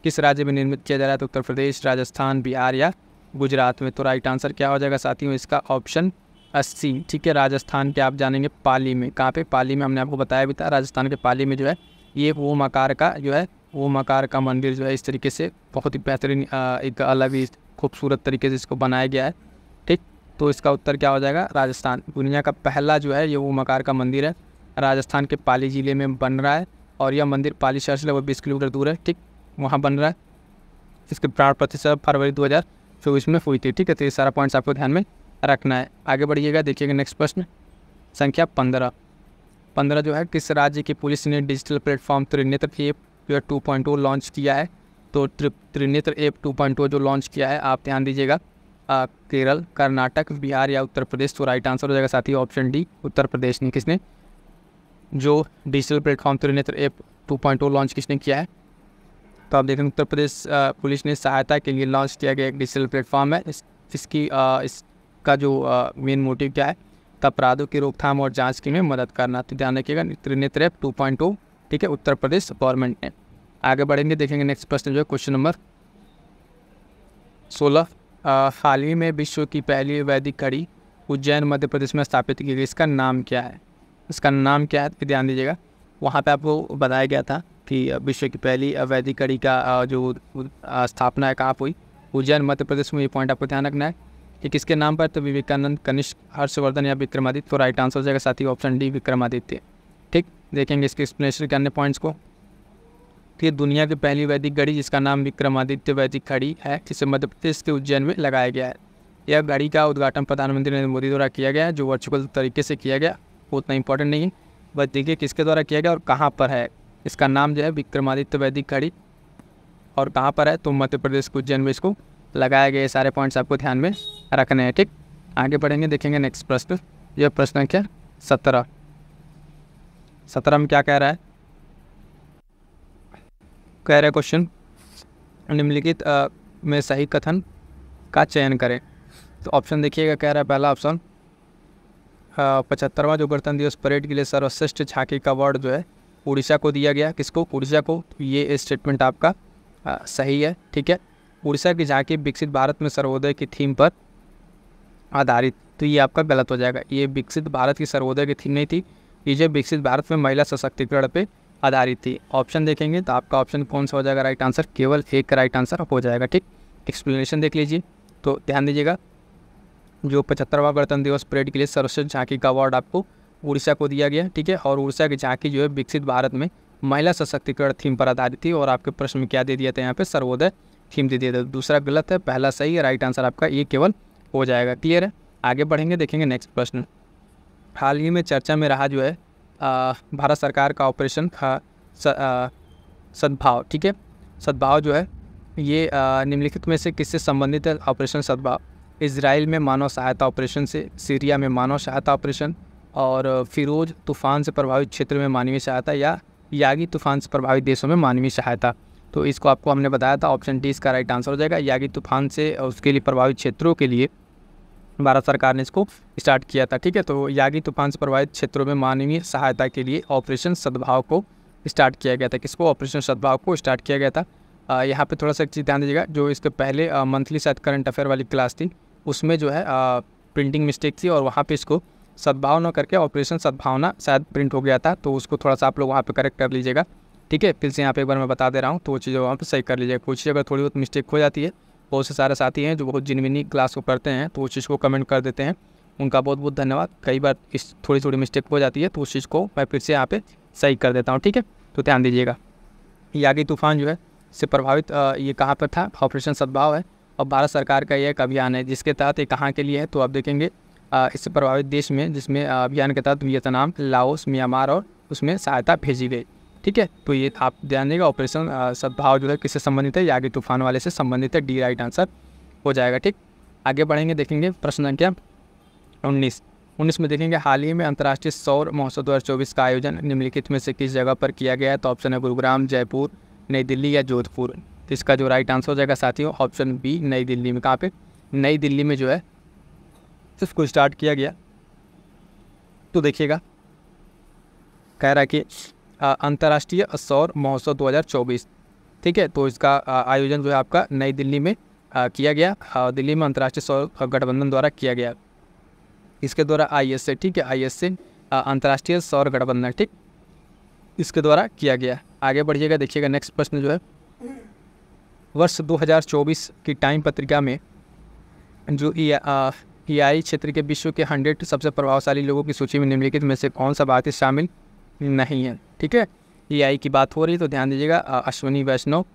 किस राज्य में निर्मित किया जा रहा है? तो उत्तर प्रदेश, राजस्थान, बिहार या गुजरात में। तो राइट आंसर क्या हो जाएगा साथियों इसका? Option C. ठीक है, राजस्थान के आप जानेंगे पाली में। कहाँ पे? पाली में। हमने आपको बताया भी था राजस्थान के पाली में जो है ये ओम आकार का जो है ओम आकार का मंदिर जो है इस तरीके से बहुत ही बेहतरीन एक अलग ही खूबसूरत तरीके से इसको बनाया गया है। ठीक, तो इसका उत्तर क्या हो जाएगा? राजस्थान। दुनिया का पहला जो है ये ओम आकार का मंदिर है, राजस्थान के पाली ज़िले में बन रहा है और यह मंदिर पाली शहर से लगभग 20 किलोमीटर दूर है। ठीक, वहाँ बन रहा है। इसके प्राण प्रतिष्ठा फरवरी 2024 में हुई थी। ठीक है, तो ये सारा पॉइंट्स आपको ध्यान में रखना है। आगे बढ़िएगा, देखिएगा नेक्स्ट प्रश्न संख्या 15 जो है, किस राज्य की पुलिस ने digital platform Trinetra app 2.0 launch किया है? तो त्रिनेत्र ऐप 2.0 जो लॉन्च किया है, आप ध्यान दीजिएगा, केरल, कर्नाटक, बिहार या उत्तर प्रदेश। तो राइट आंसर हो जाएगा साथी ऑप्शन डी, उत्तर प्रदेश ने। किसने जो digital platform Trinetra app 2.0 launch किसने किया है? तो आप देखेंगे उत्तर प्रदेश पुलिस ने सहायता के लिए लॉन्च किया गया एक डिजिटल प्लेटफॉर्म है। इसका जो मेन मोटिव क्या है? तो अपराधों की रोकथाम और जांच के में मदद करना। तो ध्यान रखिएगा, त्रिनेत्र ऐप 2.0, ठीक है, उत्तर प्रदेश गवर्नमेंट ने। आगे बढ़ेंगे, देखेंगे नेक्स्ट प्रश्न जो है क्वेश्चन नंबर 16। हाल ही में विश्व की पहली वैदिक घड़ी उज्जैन मध्य प्रदेश में स्थापित की गई, इसका नाम क्या है? इसका नाम क्या है? ध्यान दीजिएगा, वहाँ पे आपको बताया गया था कि विश्व की पहली वैदिक घड़ी का जो स्थापना है कहाँ हुई? उज्जैन मध्य प्रदेश में। ये पॉइंट आपको ध्यान रखना है कि किसके नाम पर? तो विवेकानंद, कनिष्क, हर्षवर्धन या विक्रमादित्य। तो राइट आंसर हो जाएगा साथी ऑप्शन डी, विक्रमादित्य। ठीक, देखेंगे इसके एक्सप्लेनेशन के अन्य पॉइंट्स को। तो ये दुनिया की पहली वैदिक घड़ी जिसका नाम विक्रमादित्य वैदिक घड़ी है, जिसे मध्य प्रदेश के उज्जैन में लगाया गया है। यह घड़ी का उद्घाटन प्रधानमंत्री नरेंद्र मोदी द्वारा किया गया है, जो वर्चुअल तरीके से किया गया, वो उतना इंपॉर्टेंट नहीं है, बस देखिए किसके द्वारा किया गया और कहाँ पर है। इसका नाम जो है विक्रमादित्य वैदिक घड़ी, और कहाँ पर है? तो मध्य प्रदेश के उज्जैन में इसको लगाया गया। ये सारे पॉइंट्स आपको ध्यान में रखने हैं। ठीक, आगे बढ़ेंगे, देखेंगे नेक्स्ट प्रश्न। यह प्रश्न क्या? 17 में क्या कह रहा है? कह रहा है क्वेश्चन, निम्नलिखित में सही कथन का चयन करें। तो ऑप्शन देखिएगा, कह रहा है पहला ऑप्शन 75वां जो गणतंत्र दिवस परेड के लिए सर्वश्रेष्ठ झांकी का अवार्ड जो है उड़ीसा को दिया गया। किसको? उड़ीसा को। तो ये स्टेटमेंट आपका सही है। ठीक है, उड़ीसा की झांकी विकसित भारत में सर्वोदय की थीम पर आधारित। तो ये आपका गलत हो जाएगा, ये विकसित भारत की सर्वोदय की थीम नहीं थी, ये जो विकसित भारत में महिला सशक्तिकरण पे आधारित थी। ऑप्शन देखेंगे तो आपका ऑप्शन कौन सा हो जाएगा राइट आंसर? केवल एक राइट आंसर हो जाएगा। ठीक, एक्सप्लेनेशन देख लीजिए। तो ध्यान दीजिएगा, जो 75वां गणतंत्र दिवस परेड के लिए सर्वश्रेष्ठ झांकी का अवार्ड आपको उड़ीसा को दिया गया। ठीक है, और उड़ीसा की झांकी जो है विकसित भारत में महिला सशक्तिकरण थीम पर आधारित थी। और आपके प्रश्न में क्या दे दिया था? यहाँ पे सर्वोदय थीम दे दिया था। दूसरा गलत है, पहला सही है। राइट आंसर आपका ये केवल हो जाएगा। क्लियर है? आगे बढ़ेंगे, देखेंगे नेक्स्ट प्रश्न। हाल ही में चर्चा में रहा जो है भारत सरकार का ऑपरेशन सद्भाव। ठीक है, सद्भाव जो है ये निम्नलिखित में से किससे संबंधित है? ऑपरेशन सद्भाव इजराइल में मानव सहायता ऑपरेशन से, सीरिया में मानव सहायता ऑपरेशन, और फिरोज तूफान से प्रभावित क्षेत्र में मानवीय सहायता, या यागी तूफान से प्रभावित देशों में मानवीय सहायता। तो इसको आपको हमने बताया था, ऑप्शन डी इसका राइट आंसर हो जाएगा। यागी तूफान से उसके लिए प्रभावित क्षेत्रों के लिए भारत सरकार ने इसको स्टार्ट किया था। ठीक है, तो यागी तूफान से प्रभावित क्षेत्रों में मानवीय सहायता के लिए ऑपरेशन सद्भाव को स्टार्ट किया गया था। किसको? ऑपरेशन सद्भाव को स्टार्ट किया गया था। यहाँ पे थोड़ा सा एक चीज़ ध्यान दीजिएगा, जो इसके पहले मंथली शायद करंट अफेयर वाली क्लास थी, उसमें जो है प्रिंटिंग मिस्टेक थी और वहाँ पे इसको सद्भावना करके ऑपरेशन सद्भावना शायद प्रिंट हो गया था। तो उसको थोड़ा सा आप लोग वहाँ पे करेक्ट कर लीजिएगा। ठीक है, फिर से यहाँ पे एक बार मैं बता दे रहा हूँ, तो वो चीज़ें वहाँ पे सही कर लीजिएगा। कुछ चीज़ अगर थोड़ी बहुत मिस्टेक हो जाती है, बहुत से सारे साथी हैं जो बहुत जिनविनी क्लास को करते हैं, तो उस चीज़ को कमेंट कर देते हैं, उनका बहुत बहुत धन्यवाद। कई बार इस थोड़ी मिस्टेक हो जाती है, तो उस चीज़ को मैं फिर से यहाँ पे सही कर देता हूँ। ठीक है, तो ध्यान दीजिएगा। यागी तूफान जो है से प्रभावित ये कहाँ पर था? ऑपरेशन सद्भाव है, और भारत सरकार का यह एक अभियान है जिसके तहत ये कहाँ के लिए है? तो आप देखेंगे इससे प्रभावित देश में, जिसमें अभियान के तहत वियतनाम, लाओस, म्यांमार और उसमें सहायता भेजी गई। ठीक है, तो ये आप ध्यान देंगे, ऑपरेशन सद्भाव जो है किससे संबंधित है? यागी तूफान वाले से संबंधित है। डी राइट आंसर हो जाएगा। ठीक, आगे बढ़ेंगे, देखेंगे प्रश्न संख्या 19 में देखेंगे, हाल ही में अंतर्राष्ट्रीय सौर महोत्सव 2024 का आयोजन निम्नलिखित में से किस जगह पर किया गया है? तो ऑप्शन है गुरुग्राम, जयपुर, नई दिल्ली या जोधपुर। तो इसका जो राइट आंसर हो जाएगा साथियों ऑप्शन बी, नई दिल्ली में। कहाँ पे? नई दिल्ली में जो है इसको स्टार्ट किया गया। तो देखिएगा, कह रहा है कि अंतर्राष्ट्रीय सौर महोत्सव 2024। ठीक है, तो इसका आयोजन जो है आपका नई दिल्ली में किया गया। दिल्ली में अंतर्राष्ट्रीय सौर गठबंधन द्वारा किया गया। इसके द्वारा ISA, ठीक है, ISA अंतर्राष्ट्रीय सौर गठबंधन, ठीक, इसके द्वारा किया गया। आगे बढ़िएगा, देखिएगा नेक्स्ट प्रश्न जो है, वर्ष 2024 की टाइम पत्रिका में जो EI क्षेत्र के विश्व के 100 सबसे प्रभावशाली लोगों की सूची में निम्नलिखित में से कौन सा भारतीय शामिल नहीं है? ठीक है, EI की बात हो रही है, तो ध्यान दीजिएगा, अश्विनी वैष्णव,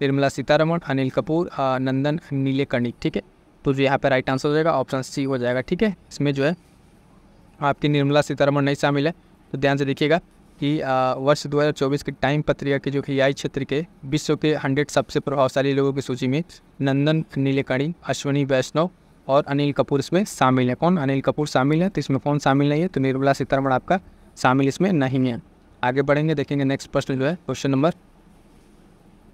निर्मला सीतारमण, अनिल कपूर, नंदन नीलेकर्णी। ठीक है, तो जो यहाँ पे राइट आंसर हो जाएगा ऑप्शन सी हो जाएगा। ठीक है, इसमें जो है आपकी निर्मला सीतारमण नहीं शामिल है, तो ध्यान से देखिएगा कि वर्ष 2024 की टाइम पत्रिका के जो एआई क्षेत्र के विश्व के 100 सबसे प्रभावशाली लोगों की सूची में नंदन नीलेकणी, अश्विनी वैष्णव और अनिल कपूर इसमें शामिल है। कौन? अनिल कपूर शामिल है। तो इसमें कौन शामिल नहीं है? तो निर्मला सीतारमण आपका शामिल इसमें नहीं है। आगे बढ़ेंगे, देखेंगे नेक्स्ट प्रश्न जो है क्वेश्चन नंबर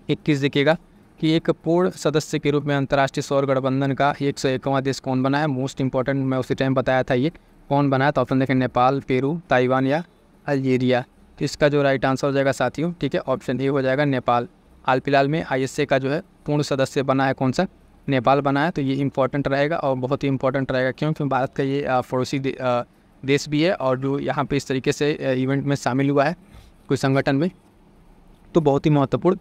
21 देखिएगा कि एक पूर्ण सदस्य के रूप में अंतर्राष्ट्रीय सौर गठबंधन का 101वां देश कौन बना है? मोस्ट इंपॉर्टेंट, मैं उसी टाइम बताया था ये कौन बना है। तो ऑप्शन देखें नेपाल, पेरू, ताइवान या अल्जीरिया। तो इसका जो राइट आंसर हो जाएगा साथियों, ठीक है, ऑप्शन ए हो जाएगा नेपाल। हाल फिलहाल में आईएसए का जो है पूर्ण सदस्य बना है कौन सा? नेपाल बना है। तो ये इंपॉर्टेंट रहेगा और बहुत ही इंपॉर्टेंट रहेगा, क्योंकि भारत का ये पड़ोसी देश भी है और जो यहाँ पे इस तरीके से इवेंट में शामिल हुआ है कोई संगठन में, तो बहुत ही महत्वपूर्ण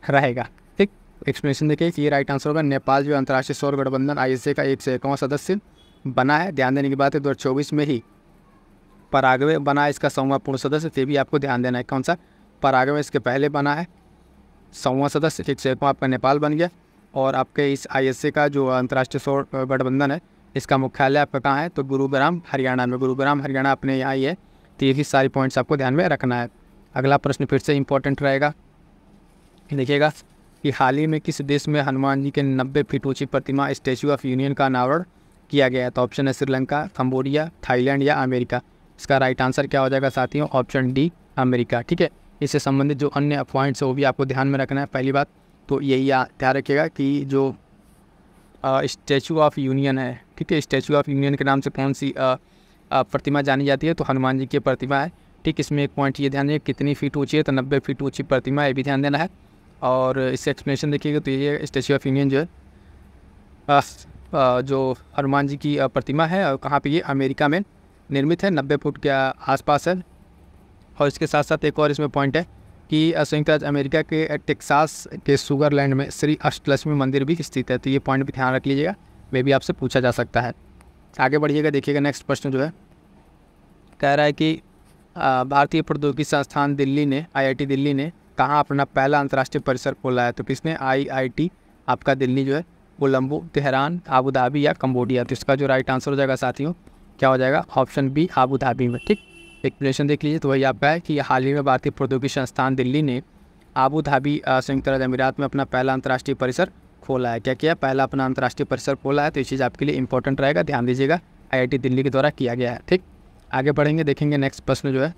रहेगा। ठीक, एक्सप्लेनेशन देखिए कि ये राइट आंसर होगा नेपाल जो अंतर्राष्ट्रीय सौर गठबंधन आईएसए का 101वां सदस्य बना है। ध्यान देने की बात है 2024 में ही पराग्वे बना है इसका 100वां पूर्ण सदस्य। ये भी आपको ध्यान देना है, कौन सा? पराग्वे इसके पहले बना है 100वां सदस्य, 101वां आपका नेपाल बन गया। और आपके इस आईएसए का जो अंतर्राष्ट्रीय सौर गठबंधन है इसका मुख्यालय आपका कहाँ है? तो गुरुग्राम हरियाणा में। गुरुग्राम हरियाणा अपने यहाँ ही है। तो ये भी सारी पॉइंट्स आपको ध्यान में रखना है। अगला प्रश्न फिर से इंपॉर्टेंट रहेगा, देखिएगा कि हाल ही में किस देश में हनुमान जी के 90 फीट ऊंची प्रतिमा स्टैचू ऑफ यूनियन का अनावरण किया गया है? तो ऑप्शन है श्रीलंका, कंबोडिया, थाईलैंड या अमेरिका। इसका राइट आंसर क्या हो जाएगा साथियों? Option D, America. ठीक है, इससे संबंधित जो अन्य पॉइंट्स है वो भी आपको ध्यान में रखना है। पहली बात तो यही ध्यान रखिएगा कि जो स्टैचू ऑफ यूनियन है, ठीक है, स्टैचू ऑफ यूनियन के नाम से कौन सी प्रतिमा जानी जाती है? तो हनुमान जी की प्रतिमा है। ठीक, इसमें एक पॉइंट ये ध्यान दें कितनी फीट ऊँची है? तो 90 फीट ऊँची प्रतिमा, ये भी ध्यान देना है। और इससे एक्सप्लेनेशन देखिएगा तो ये स्टैचू ऑफ यूनियन जो है जो हनुमान जी की प्रतिमा है और कहाँ पे? ये अमेरिका में निर्मित है, 90 फुट के आसपास है। और इसके साथ साथ एक और इसमें पॉइंट है कि संयुक्त राज्य अमेरिका के टेक्सास के सुगरलैंड में श्री अष्टलक्ष्मी मंदिर भी स्थित है। तो ये पॉइंट भी ध्यान रख लीजिएगा, वे भी आपसे पूछा जा सकता है। आगे बढ़िएगा, देखिएगा नेक्स्ट प्रश्न जो है कह रहा है कि भारतीय प्रौद्योगिकी संस्थान दिल्ली ने, आईआईटी दिल्ली ने कहाँ अपना पहला अंतर्राष्ट्रीय परिसर खोला है? तो किसने? आईआईटी आपका दिल्ली जो है कोलंबो, तेहरान, आबू धाबी या कंबोडिया। तो इसका जो राइट आंसर हो जाएगा साथियों क्या हो जाएगा? ऑप्शन बी, आबू धाबी में। ठीक, एक्सप्लेनेशन देख लीजिए तो वही आपका है कि हाल ही में भारतीय प्रौद्योगिकी संस्थान दिल्ली ने आबू धाबी संयुक्त अरब अमीरात में अपना पहला अंतर्राष्ट्रीय परिसर खोला है। क्या किया? पहला अपना अंतर्राष्ट्रीय परिसर खोला है। तो ये चीज़ आपके लिए इंपॉर्टेंट रहेगा, ध्यान दीजिएगा, आईआईटी दिल्ली के द्वारा किया गया है। ठीक, आगे बढ़ेंगे, देखेंगे नेक्स्ट प्रश्न जो है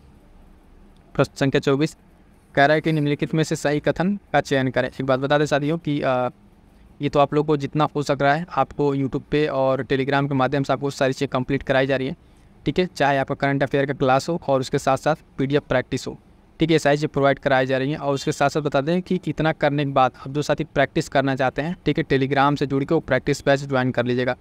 प्रश्न संख्या 24 कह रहा है कि निम्नलिखित में से सही कथन का चयन करें। एक बात बता दें साथियों कि ये तो आप लोग को जितना हो सक रहा है आपको यूट्यूब पे और टेलीग्राम के माध्यम से आपको सारी चीज़ें कंप्लीट कराई जा रही है। ठीक है, चाहे आपका करंट अफेयर का क्लास हो और उसके साथ साथ पीडीएफ प्रैक्टिस हो। ठीक है, सारी चीज़ें प्रोवाइड कराई जा रही हैं। और उसके साथ साथ बता दें कि इतना करने के बाद अब जो साथी प्रैक्टिस करना चाहते हैं, ठीक है, टेलीग्राम से जुड़ के वो प्रैक्टिस बैच ज्वाइन कर लीजिएगा।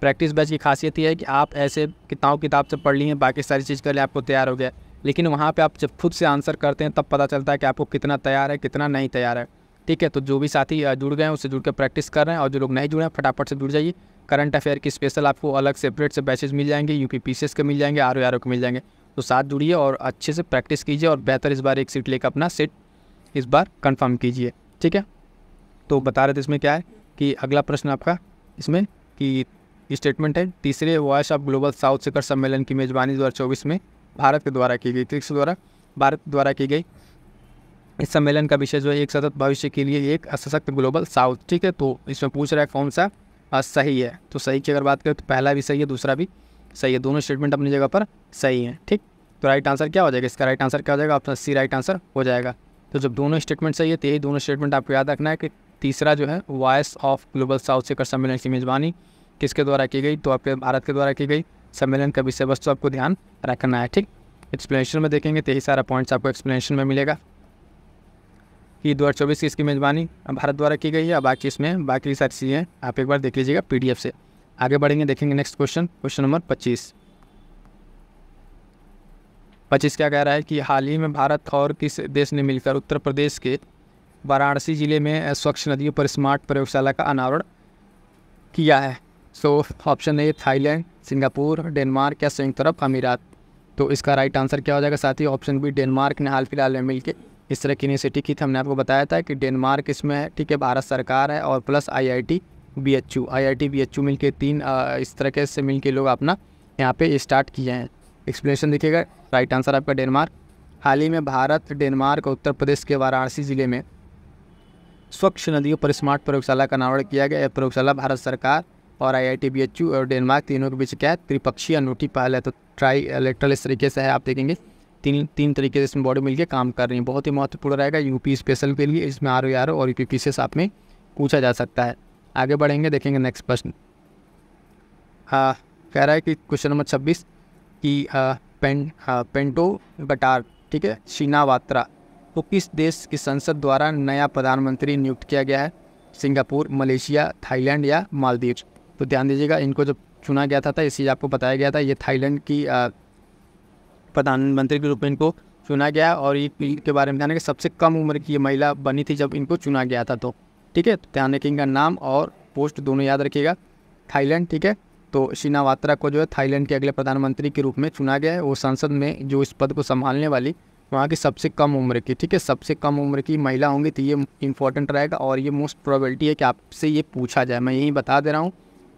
प्रैक्टिस बैच की खासियत ये है कि आप ऐसे किताब से पढ़ ली हैं, बाकी सारी चीज़ के लिए आपको तैयार हो गया, लेकिन वहाँ पे आप जब खुद से आंसर करते हैं तब पता चलता है कि आपको कितना तैयार है, कितना नहीं तैयार है। ठीक है, तो जो भी साथी जुड़ गए हैं उससे जुड़ के प्रैक्टिस कर रहे हैं, और जो लोग नहीं जुड़े हैं फटाफट से जुड़ जाइए। करंट अफेयर की स्पेशल आपको अलग सेपरेट से बैचेस मिल जाएंगे, यूपीपीसीएस के मिल जाएंगे, आरओ के मिल जाएंगे। तो साथ जुड़िए और अच्छे से प्रैक्टिस कीजिए और बेहतर इस बार एक सीट लेकर अपना सीट इस बार कंफर्म कीजिए। ठीक है, तो बता रहे थे इसमें क्या है कि अगला प्रश्न आपका इसमें कि स्टेटमेंट है तीसरे वॉइस ऑफ ग्लोबल साउथ शिखर सम्मेलन की मेज़बानी 2024 में भारत के द्वारा की गई। भारत द्वारा की गई इस सम्मेलन का विषय जो है एक सतत भविष्य के लिए एक सशक्त ग्लोबल साउथ। ठीक है, तो इसमें पूछ रहा है कौन सा सही है। तो सही की अगर बात करें तो पहला भी सही है, दूसरा भी सही है, दोनों स्टेटमेंट अपनी जगह पर सही है। ठीक, तो राइट आंसर क्या हो जाएगा? इसका राइट आंसर क्या हो जाएगा? ऑप्शन सी राइट आंसर हो जाएगा। तो जब दोनों स्टेटमेंट सही है तो यही दोनों स्टेटमेंट आपको याद रखना है कि तीसरा जो है वॉइस ऑफ ग्लोबल साउथ शिखर सम्मेलन की मेज़बानी किसके द्वारा की गई? तो आपके भारत के द्वारा की गई। सम्मेलन का विषय वस्तु आपको ध्यान रखना है। ठीक, एक्सप्लेनेशन में देखेंगे तो यही सारा पॉइंट्स आपको एक्सप्लेनेशन में मिलेगा कि 2024 की इसकी मेज़बानी भारत द्वारा की गई है। बाकी इसमें बाकी सारी चीज़ें आप एक बार देख लीजिएगा पीडीएफ से। आगे बढ़ेंगे, देखेंगे नेक्स्ट क्वेश्चन नंबर 25 क्या कह रहा है कि हाल ही में भारत और किस देश ने मिलकर उत्तर प्रदेश के वाराणसी जिले में स्वच्छ नदियों पर स्मार्ट प्रयोगशाला का अनावरण किया है? So option A Thailand, Singapore, Denmark या संयुक्त अरब अमीरात। तो इसका राइट आंसर क्या हो जाएगा साथी? ऑप्शन बी, डेनमार्क ने हाल फिलहाल में मिलकर इस तरह की इनिशिएटिव की थी। हमने आपको बताया था कि डेनमार्क इसमें है, ठीक है, भारत सरकार है और plus IIT BHU, IIT BHU मिलके 3 इस तरीके से मिलके लोग अपना यहाँ पे स्टार्ट किए हैं। एक्सप्लेनेशन देखिएगा, राइट आंसर आपका डेनमार्क। हाल ही में भारत, डेनमार्क और उत्तर प्रदेश के वाराणसी जिले में स्वच्छ नदियों पर स्मार्ट प्रयोगशाला का अनावरण किया गया। यह प्रयोगशाला भारत सरकार और IIT BHU और डेनमार्क तीनों के बीच क्या है, त्रिपक्षीय अनूठी पहल है। तो ट्राईलेटरल इस तरीके से है, आप देखेंगे तीन तरीके से इसमें बॉडी मिलकर काम कर रही है। बहुत ही महत्वपूर्ण रहेगा यूपी स्पेशल के लिए, इसमें RO और UPP से साथ में पूछा जा सकता है। आगे बढ़ेंगे, देखेंगे नेक्स्ट प्रश्न। कह रहा है कि क्वेश्चन नंबर 26 कि पेंटो गटार, ठीक है, शिनावात्रा को किस देश की संसद द्वारा नया प्रधानमंत्री नियुक्त किया गया है? सिंगापुर, मलेशिया, थाईलैंड या मालदीव? तो ध्यान दीजिएगा, इनको जब चुना गया था इसी आपको बताया गया था, ये थाईलैंड की प्रधानमंत्री के रूप में इनको चुना गया। और ये के बारे में ध्यान रखिए, सबसे कम उम्र की ये महिला बनी थी जब इनको चुना गया था। तो ठीक है, तो ध्यान रखिएगा, नाम और पोस्ट दोनों याद रखिएगा। थाईलैंड, ठीक है, तो शिनावात्रा को जो है थाईलैंड के अगले प्रधानमंत्री के रूप में चुना गया है। वो संसद में जो इस पद को संभालने वाली वहाँ की सबसे कम उम्र की, ठीक है, सबसे कम उम्र की महिला होंगी। तो ये इंपॉर्टेंट रहेगा और ये मोस्ट प्रोबेबिलिटी है कि आपसे ये पूछा जाए। मैं यही बता दे रहा हूँ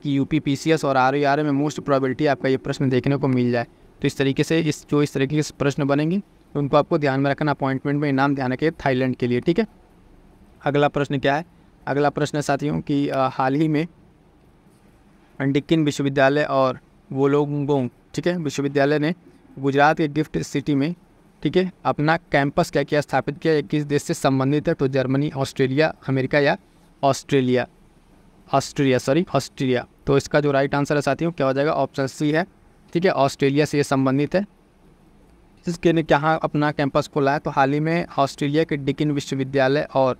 कि UP PCS और RO में मोस्ट प्रोबेबिलिटी आपका ये प्रश्न देखने को मिल जाए। तो इस तरीके से इस तरीके से प्रश्न बनेंगे तो उनको आपको ध्यान में रखना। अपॉइंटमेंट में नाम ध्यान रखिए थाईलैंड के लिए, ठीक है। अगला प्रश्न क्या है? अगला प्रश्न है साथियों कि हाल ही में डिक्किन विश्वविद्यालय और वोलोंगोंग, ठीक है, विश्वविद्यालय ने गुजरात के गिफ्ट सिटी में, ठीक है, अपना कैंपस क्या किया, स्थापित किया? किस देश से संबंधित है? तो जर्मनी, ऑस्ट्रेलिया, अमेरिका या ऑस्ट्रिया। तो इसका जो राइट आंसर है साथियों क्या हो जाएगा? ऑप्शन C है, ठीक है, ऑस्ट्रेलिया से ये संबंधित है। इसके ने कहाँ अपना कैंपस खोला है? तो हाल ही में ऑस्ट्रेलिया के डिकिन विश्वविद्यालय और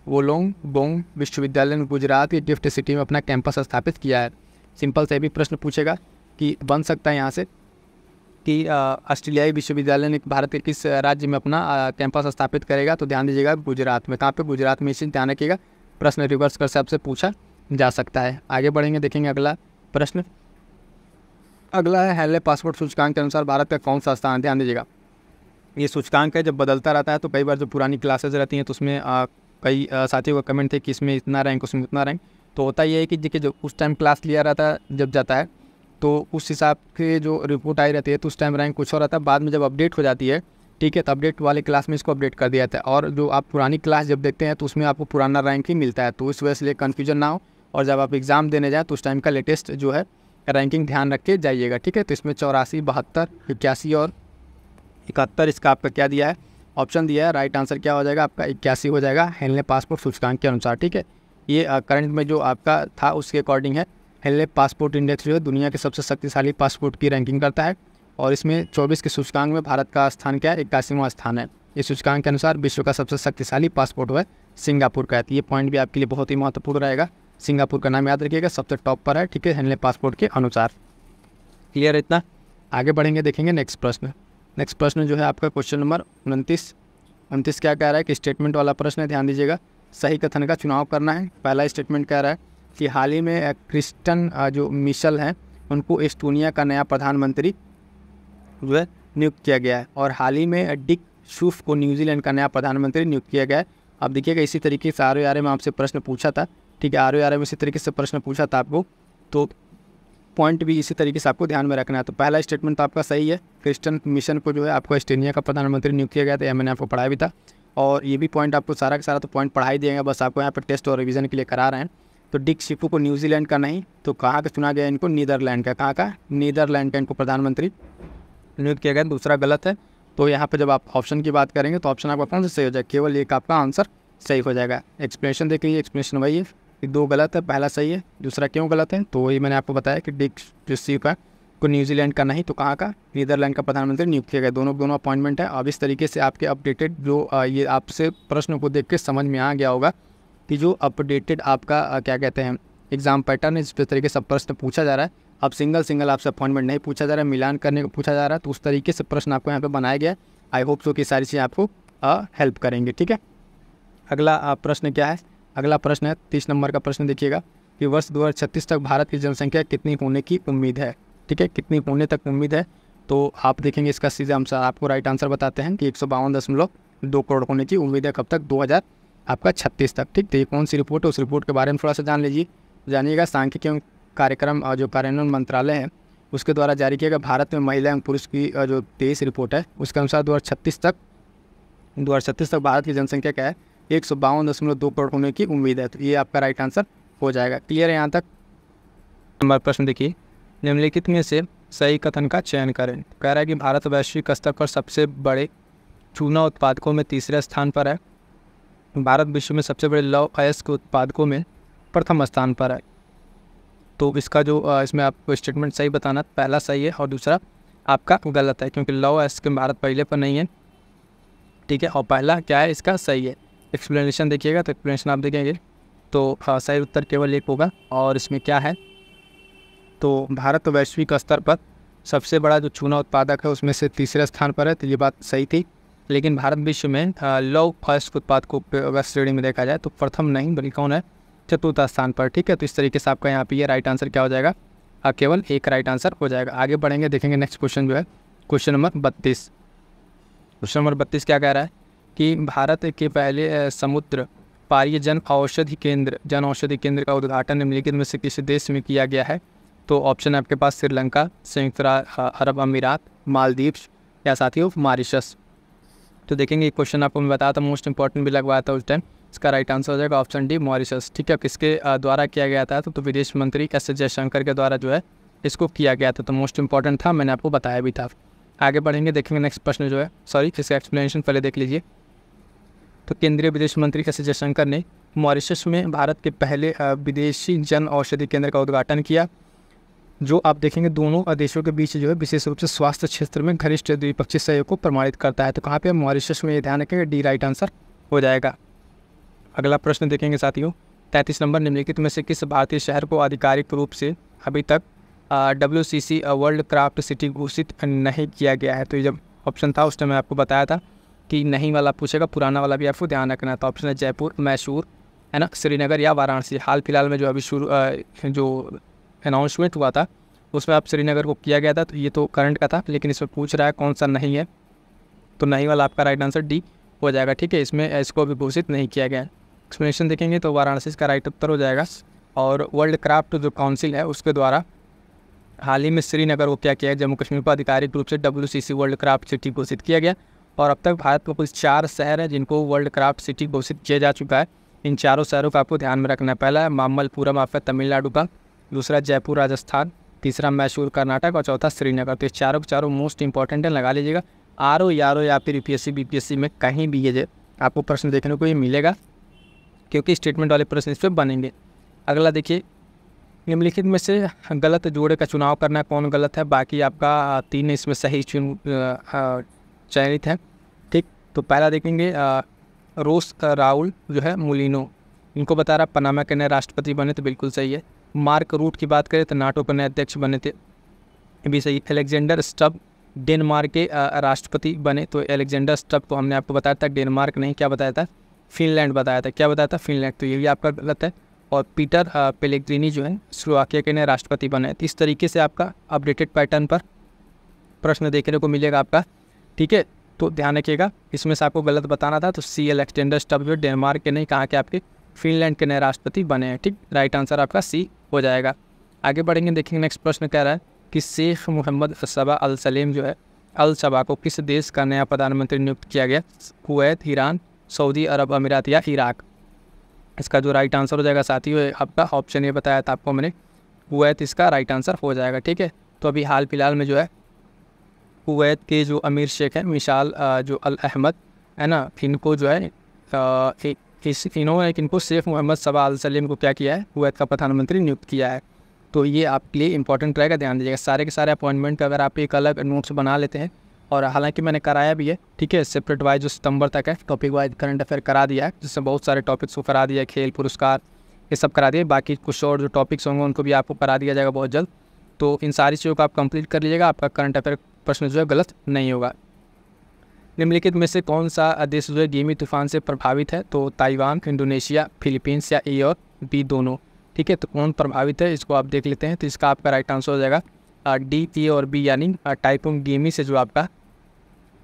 वोलोंगोंग विश्वविद्यालय ने गुजरात के गिफ्ट सिटी में अपना कैंपस स्थापित किया है। सिंपल से भी प्रश्न पूछेगा कि बन सकता है यहाँ से कि ऑस्ट्रेलियाई विश्वविद्यालय ने भारत के किस राज्य में अपना कैंपस स्थापित करेगा? तो ध्यान दीजिएगा, गुजरात में। कहाँ पे? गुजरात में। इसे ध्यान रखिएगा, प्रश्न रिवर्स कर से आपसे पूछा जा सकता है। आगे बढ़ेंगे, देखेंगे अगला प्रश्न। अगला है हेनले पासपोर्ट सूचकांक के अनुसार भारत का कौन सा स्थान? ध्यान दीजिएगा, ये सूचकांक है, जब बदलता रहता है। तो कई बार जो पुरानी क्लासेज रहती हैं तो उसमें कई साथियों का कमेंट थे कि इसमें इतना रैंक, उसमें उतना रैंक। तो होता ये है कि देखिए, जो उस टाइम क्लास लिया रहता है जब जाता है तो उस हिसाब के जो रिपोर्ट आई रहती है तो उस टाइम रैंक कुछ और रहता है। बाद में जब अपडेट हो जाती है, ठीक है, तो अपडेट वाले क्लास में इसको अपडेट कर दिया जाता है। और जो आप पुरानी क्लास जब देखते हैं तो उसमें आपको पुराना रैंक ही मिलता है। तो इस वजह से कन्फ्यूजन ना हो, और जब आप एग्ज़ाम देने जाएँ तो उस टाइम का लेटेस्ट जो है रैंकिंग ध्यान रख के जाइएगा, ठीक है। तो इसमें 84, 72, 81 और 71 इसका आपका क्या दिया है? ऑप्शन दिया है। राइट आंसर क्या हो जाएगा आपका? 81 हो जाएगा हेनले पासपोर्ट सूचकांक के अनुसार, ठीक है। ये करंट में जो आपका था उसके अकॉर्डिंग है। हेनले पासपोर्ट इंडेक्स जो है दुनिया के सबसे शक्तिशाली पासपोर्ट की रैंकिंग करता है, और इसमें 24 के सूचकांक में भारत का स्थान क्या है? 81वां स्थान है। इस सूचकांक के अनुसार विश्व का सबसे शक्तिशाली पासपोर्ट है सिंगापुर का है। तो ये पॉइंट भी आपके लिए बहुत ही महत्वपूर्ण रहेगा। सिंगापुर का नाम याद रखिएगा, सबसे टॉप पर है, ठीक है, हेनले पासपोर्ट के अनुसार। क्लियर है इतना? आगे बढ़ेंगे, देखेंगे नेक्स्ट प्रश्न। नेक्स्ट प्रश्न जो है आपका क्वेश्चन नंबर 29 क्या कह रहा है कि स्टेटमेंट वाला प्रश्न है। ध्यान दीजिएगा, सही कथन का चुनाव करना है। पहला स्टेटमेंट कह रहा है कि हाल ही में क्रिस्टन जो मिशेल हैं उनको एस्टोनिया का नया प्रधानमंत्री जो है नियुक्त किया गया है, और हाल ही में डिक शूफ को न्यूजीलैंड का नया प्रधानमंत्री नियुक्त किया गया है। अब देखिएगा, इसी तरीके से RO में आपसे प्रश्न पूछा था, ठीक है, RO में इसी तरीके से प्रश्न पूछा था आपको, तो पॉइंट भी इसी तरीके से आपको ध्यान में रखना है। तो पहला स्टेटमेंट तो आपका सही है, क्रिस्टन मिशन को जो है आपको एस्टोनिया का प्रधानमंत्री नियुक्त किया गया था। यह मैंने आपको पढ़ाया भी था, और ये भी पॉइंट आपको सारा का सारा तो पॉइंट पढ़ा ही देंगे, बस आपको यहाँ पर टेस्ट और रिवीजन के लिए करा रहे हैं। तो डिक शिफू को न्यूजीलैंड का नहीं तो कहाँ का चुना गया? इनको नीदरलैंड का। कहाँ का? नीदरलैंड का इनको प्रधानमंत्री नियुक्त किया गया। दूसरा गलत है। तो यहाँ पे जब आप ऑप्शन की बात करेंगे तो ऑप्शन आपका कौन सा सही हो जाएगा? केवल एक आपका आंसर सही हो जाएगा। एक्सप्लेनेशन देख लीजिए, एक्सप्लेनेशन वही है कि 2 गलत है, पहला सही है, दूसरा क्यों गलत है? तो वही मैंने आपको बताया कि डिक शिफू को न्यूजीलैंड का नहीं तो कहाँ का? नीदरलैंड का प्रधानमंत्री नियुक्त किया गया। दोनों अपॉइंटमेंट है। अब इस तरीके से आपके अपडेटेड जो ये आपसे प्रश्न को देख के समझ में आ गया होगा कि जो अपडेटेड आपका क्या कहते हैं एग्जाम पैटर्न है, जिस तरीके से प्रश्न पूछा जा रहा है। अब सिंगल आपसे अपॉइंटमेंट नहीं पूछा जा रहा है, मिलान करने को पूछा जा रहा है। तो उस तरीके से प्रश्न आपको यहाँ पे बनाया गया है। आई होप सो कि सारी चीज़ें आपको हेल्प करेंगे, ठीक है। अगला प्रश्न क्या है? अगला प्रश्न है 30 नंबर का प्रश्न। देखिएगा कि वर्ष 2036 तक भारत की जनसंख्या कितनी होने की उम्मीद है, ठीक है, कितनी होने तक उम्मीद है? तो आप देखेंगे इसका सीधा आंसर आपको राइट आंसर बताते हैं कि 152.2 करोड़ होने की उम्मीद है। कब तक? 2036 तक, ठीक। तो ये कौन सी रिपोर्ट है, उस रिपोर्ट के बारे में थोड़ा सा जान लीजिए। जानिएगा। सांख्यिकी कार्यक्रम और जो कार्यान्वयन मंत्रालय है उसके द्वारा जारी किया गया भारत में महिला एवं पुरुष की जो 23 रिपोर्ट है उसके अनुसार 2036 तक भारत की जनसंख्या क्या है 152.2 करोड़ होने की उम्मीद है। तो ये आपका राइट आंसर हो जाएगा। क्लियर है यहाँ तक? नंबर प्रश्न देखिए, निम्नलिखित में से सही कथन का चयन करें। कह रहा है कि भारत वैश्विक स्तर पर सबसे बड़े चूना उत्पादकों में तीसरे स्थान पर है। भारत विश्व में सबसे बड़े लौह अयस्क उत्पादकों में प्रथम स्थान पर है। तो इसका जो इसमें आपको स्टेटमेंट सही बताना, पहला सही है और दूसरा आपका गलत है, क्योंकि लौह अयस्क में भारत पहले पर नहीं है। ठीक है, और पहला क्या है इसका सही है। एक्सप्लेनेशन देखिएगा तो एक्सप्लेनेशन आप देखेंगे तो सही उत्तर केवल एक होगा। और इसमें क्या है, तो भारत वैश्विक स्तर पर सबसे बड़ा जो चूना उत्पादक है उसमें से तीसरे स्थान पर है, तो ये बात सही थी। लेकिन भारत विश्व में लौह अयस्क उत्पादकों अगर श्रेणी में देखा जाए तो प्रथम नहीं बल्कि कौन है, चतुर्थ स्थान पर। ठीक है, तो इस तरीके से आपका यहाँ पे ये राइट आंसर क्या हो जाएगा, केवल एक राइट आंसर हो जाएगा। आगे बढ़ेंगे, देखेंगे नेक्स्ट क्वेश्चन जो है क्वेश्चन नंबर 32। क्वेश्चन नंबर 32 क्या कह रहा है कि भारत के पहले समुद्र पारीय जन औषधि केंद्र का उद्घाटन निम्नलिखित में से किस देश में किया गया है। तो ऑप्शन है आपके पास श्रीलंका, संयुक्त अरब अमीरात, मालदीव्स या साथियों मॉरिशस। तो देखेंगे ये क्वेश्चन आपको मैं बताया था, मोस्ट इंपॉर्टेंट भी लगवाया था उस टाइम। इसका राइट आंसर हो जाएगा ऑप्शन डी मॉरिशस। ठीक है, किसके द्वारा किया गया था, तो विदेश मंत्री एस जयशंकर के द्वारा जो है इसको किया गया था। तो मोस्ट इंपॉर्टेंट था, मैंने आपको बताया भी था। आगे बढ़ेंगे, देखेंगे नेक्स्ट प्रश्न जो है, सॉरी इसका एक्सप्लेनेशन पहले देख लीजिए। तो केंद्रीय विदेश मंत्री एस जयशंकर ने मॉरिशस में भारत के पहले विदेशी जन औषधि केंद्र का उद्घाटन किया, जो आप देखेंगे दोनों देशों के बीच जो है विशेष रूप से स्वास्थ्य क्षेत्र में घनिष्ठ द्विपक्षीय सहयोग को प्रमाणित करता है। तो कहाँ पे मॉरिशस में, ये ध्यान रखेंगे, डी राइट आंसर हो जाएगा। अगला प्रश्न देखेंगे साथियों, 33 नंबर, निम्नलिखित में से किस भारतीय शहर को आधिकारिक रूप से अभी तक WCC वर्ल्ड क्राफ्ट सिटी घोषित नहीं किया गया है। तो ये जब ऑप्शन था उस टाइम मैं आपको बताया था कि नहीं वाला पूछेगा, पुराना वाला भी आपको ध्यान रखना था। ऑप्शन है जयपुर, मैसूर, है ना, श्रीनगर या वाराणसी। हाल फिलहाल में जो अभी जो अनाउंसमेंट हुआ था उसमें आप श्रीनगर को किया गया था, तो ये तो करंट का था, लेकिन इसमें पूछ रहा है कौन सा नहीं है, तो नहीं वाला आपका राइट आंसर डी हो जाएगा। ठीक है, इसमें इसको अभी घोषित नहीं किया गया है। एक्सप्लेनेशन देखेंगे तो वाराणसी का राइट उत्तर हो जाएगा। और वर्ल्ड क्राफ्ट जो काउंसिल है उसके द्वारा हाल ही में श्रीनगर को क्या किया है, जम्मू कश्मीर को आधिकारिक रूप से WCC वर्ल्ड क्राफ्ट सिटी घोषित किया गया। और अब तक भारत में कुल 4 शहर हैं जिनको वर्ल्ड क्राफ्ट सिटी घोषित किया जा चुका है। इन चारों शहरों का आपको ध्यान में रखना है। पहला है मामल्लपुरम आपका तमिलनाडु का, दूसरा जयपुर राजस्थान, तीसरा मैसूर कर्नाटक और चौथा श्रीनगर। तो ये चारों के चारों मोस्ट इंपॉर्टेंट है, लगा लीजिएगा। आर या फिर UPSC BPSC में कहीं भी ये आपको प्रश्न देखने को ये मिलेगा, क्योंकि स्टेटमेंट वाले प्रश्न इस पर बनेंगे। अगला देखिए, निम्नलिखित में से गलत जोड़े का चुनाव करना है, कौन गलत है। बाकी आपका 3 इसमें सही चयनित है। ठीक, तो पहला देखेंगे रोस राउल जो है मुलिनो, इनको बता रहा पनामा के नए राष्ट्रपति बने, तो बिल्कुल सही है। मार्क रूट की बात करें तो नाटो के नए अध्यक्ष बने थे, ये भी सही। अलेक्जेंडर स्टब डेनमार्क के राष्ट्रपति बने, तो अलेक्जेंडर स्टब को हमने आपको बताया था डेनमार्क नहीं, क्या बताया था, फिनलैंड बताया था। क्या बताया था, फिनलैंड, तो ये भी आपका गलत है। और पीटर पेलेग्रिनी जो है स्लोवाकिया के नए राष्ट्रपति बने। तो इस तरीके से आपका अपडेटेड पैटर्न पर प्रश्न देखने को मिलेगा आपका। ठीक है, तो ध्यान रखिएगा, इसमें से आपको गलत बताना था, तो सी अलेक्जेंडर स्टब जो डेनमार्क के नहीं, कहाँ के आपके फिनलैंड के नए राष्ट्रपति बने हैं। ठीक, राइट आंसर आपका सी हो जाएगा। आगे बढ़ेंगे, देखेंगे नेक्स्ट प्रश्न कह रहा है कि शेख मोहम्मद सबा अल सलेम जो है अल सबा को किस देश का नया प्रधानमंत्री नियुक्त किया गया। कुवैत, ईरान, सऊदी अरब अमीरात या इराक। इसका जो राइट आंसर हो जाएगा साथियों आपका ऑप्शन ये बताया था आपको मैंने, कुवैत इसका राइट आंसर हो जाएगा। ठीक है, तो अभी हाल फिलहाल में जो है कुवैत के जो अमीर शेख हैं मिसाल जो अल अहमद है ना, इनको जो है इन्होंने इनको शेख मोहम्मद सबा अल सलेम को क्या किया है, कुवैत का प्रधानमंत्री नियुक्त किया है। तो ये आपके लिए इंपॉर्टेंट रहेगा, ध्यान दीजिएगा। सारे के सारे अपॉइंटमेंट का अगर आप एक अलग नोट्स बना लेते हैं, और हालांकि मैंने कराया भी है, ठीक है, सेपरेट वाइज जो सितंबर तक है टॉपिक वाइज करंट अफेयर करा दिया है, जिसमें बहुत सारे टॉपिक्स को करा दिया है, खेल पुरस्कार ये सब करा दिए। बाकी कुछ और जो टॉपिक्स होंगे उनको भी आपको करा दिया जाएगा बहुत जल्द। तो इन सारी चीज़ों को आप कंप्लीट कर लीजिएगा, आपका करंट अफेयर प्रश्न जो है गलत नहीं होगा। निम्नलिखित में से कौन सा देश जो है गेमी तूफान से प्रभावित है, तो ताइवान, इंडोनेशिया, फिलीपींस या ए और बी दोनों। ठीक है, तो कौन प्रभावित है इसको आप देख लेते हैं। तो इसका आपका राइट आंसर हो जाएगा डी, ए और बी, यानी टाइफून गेमी से जो आपका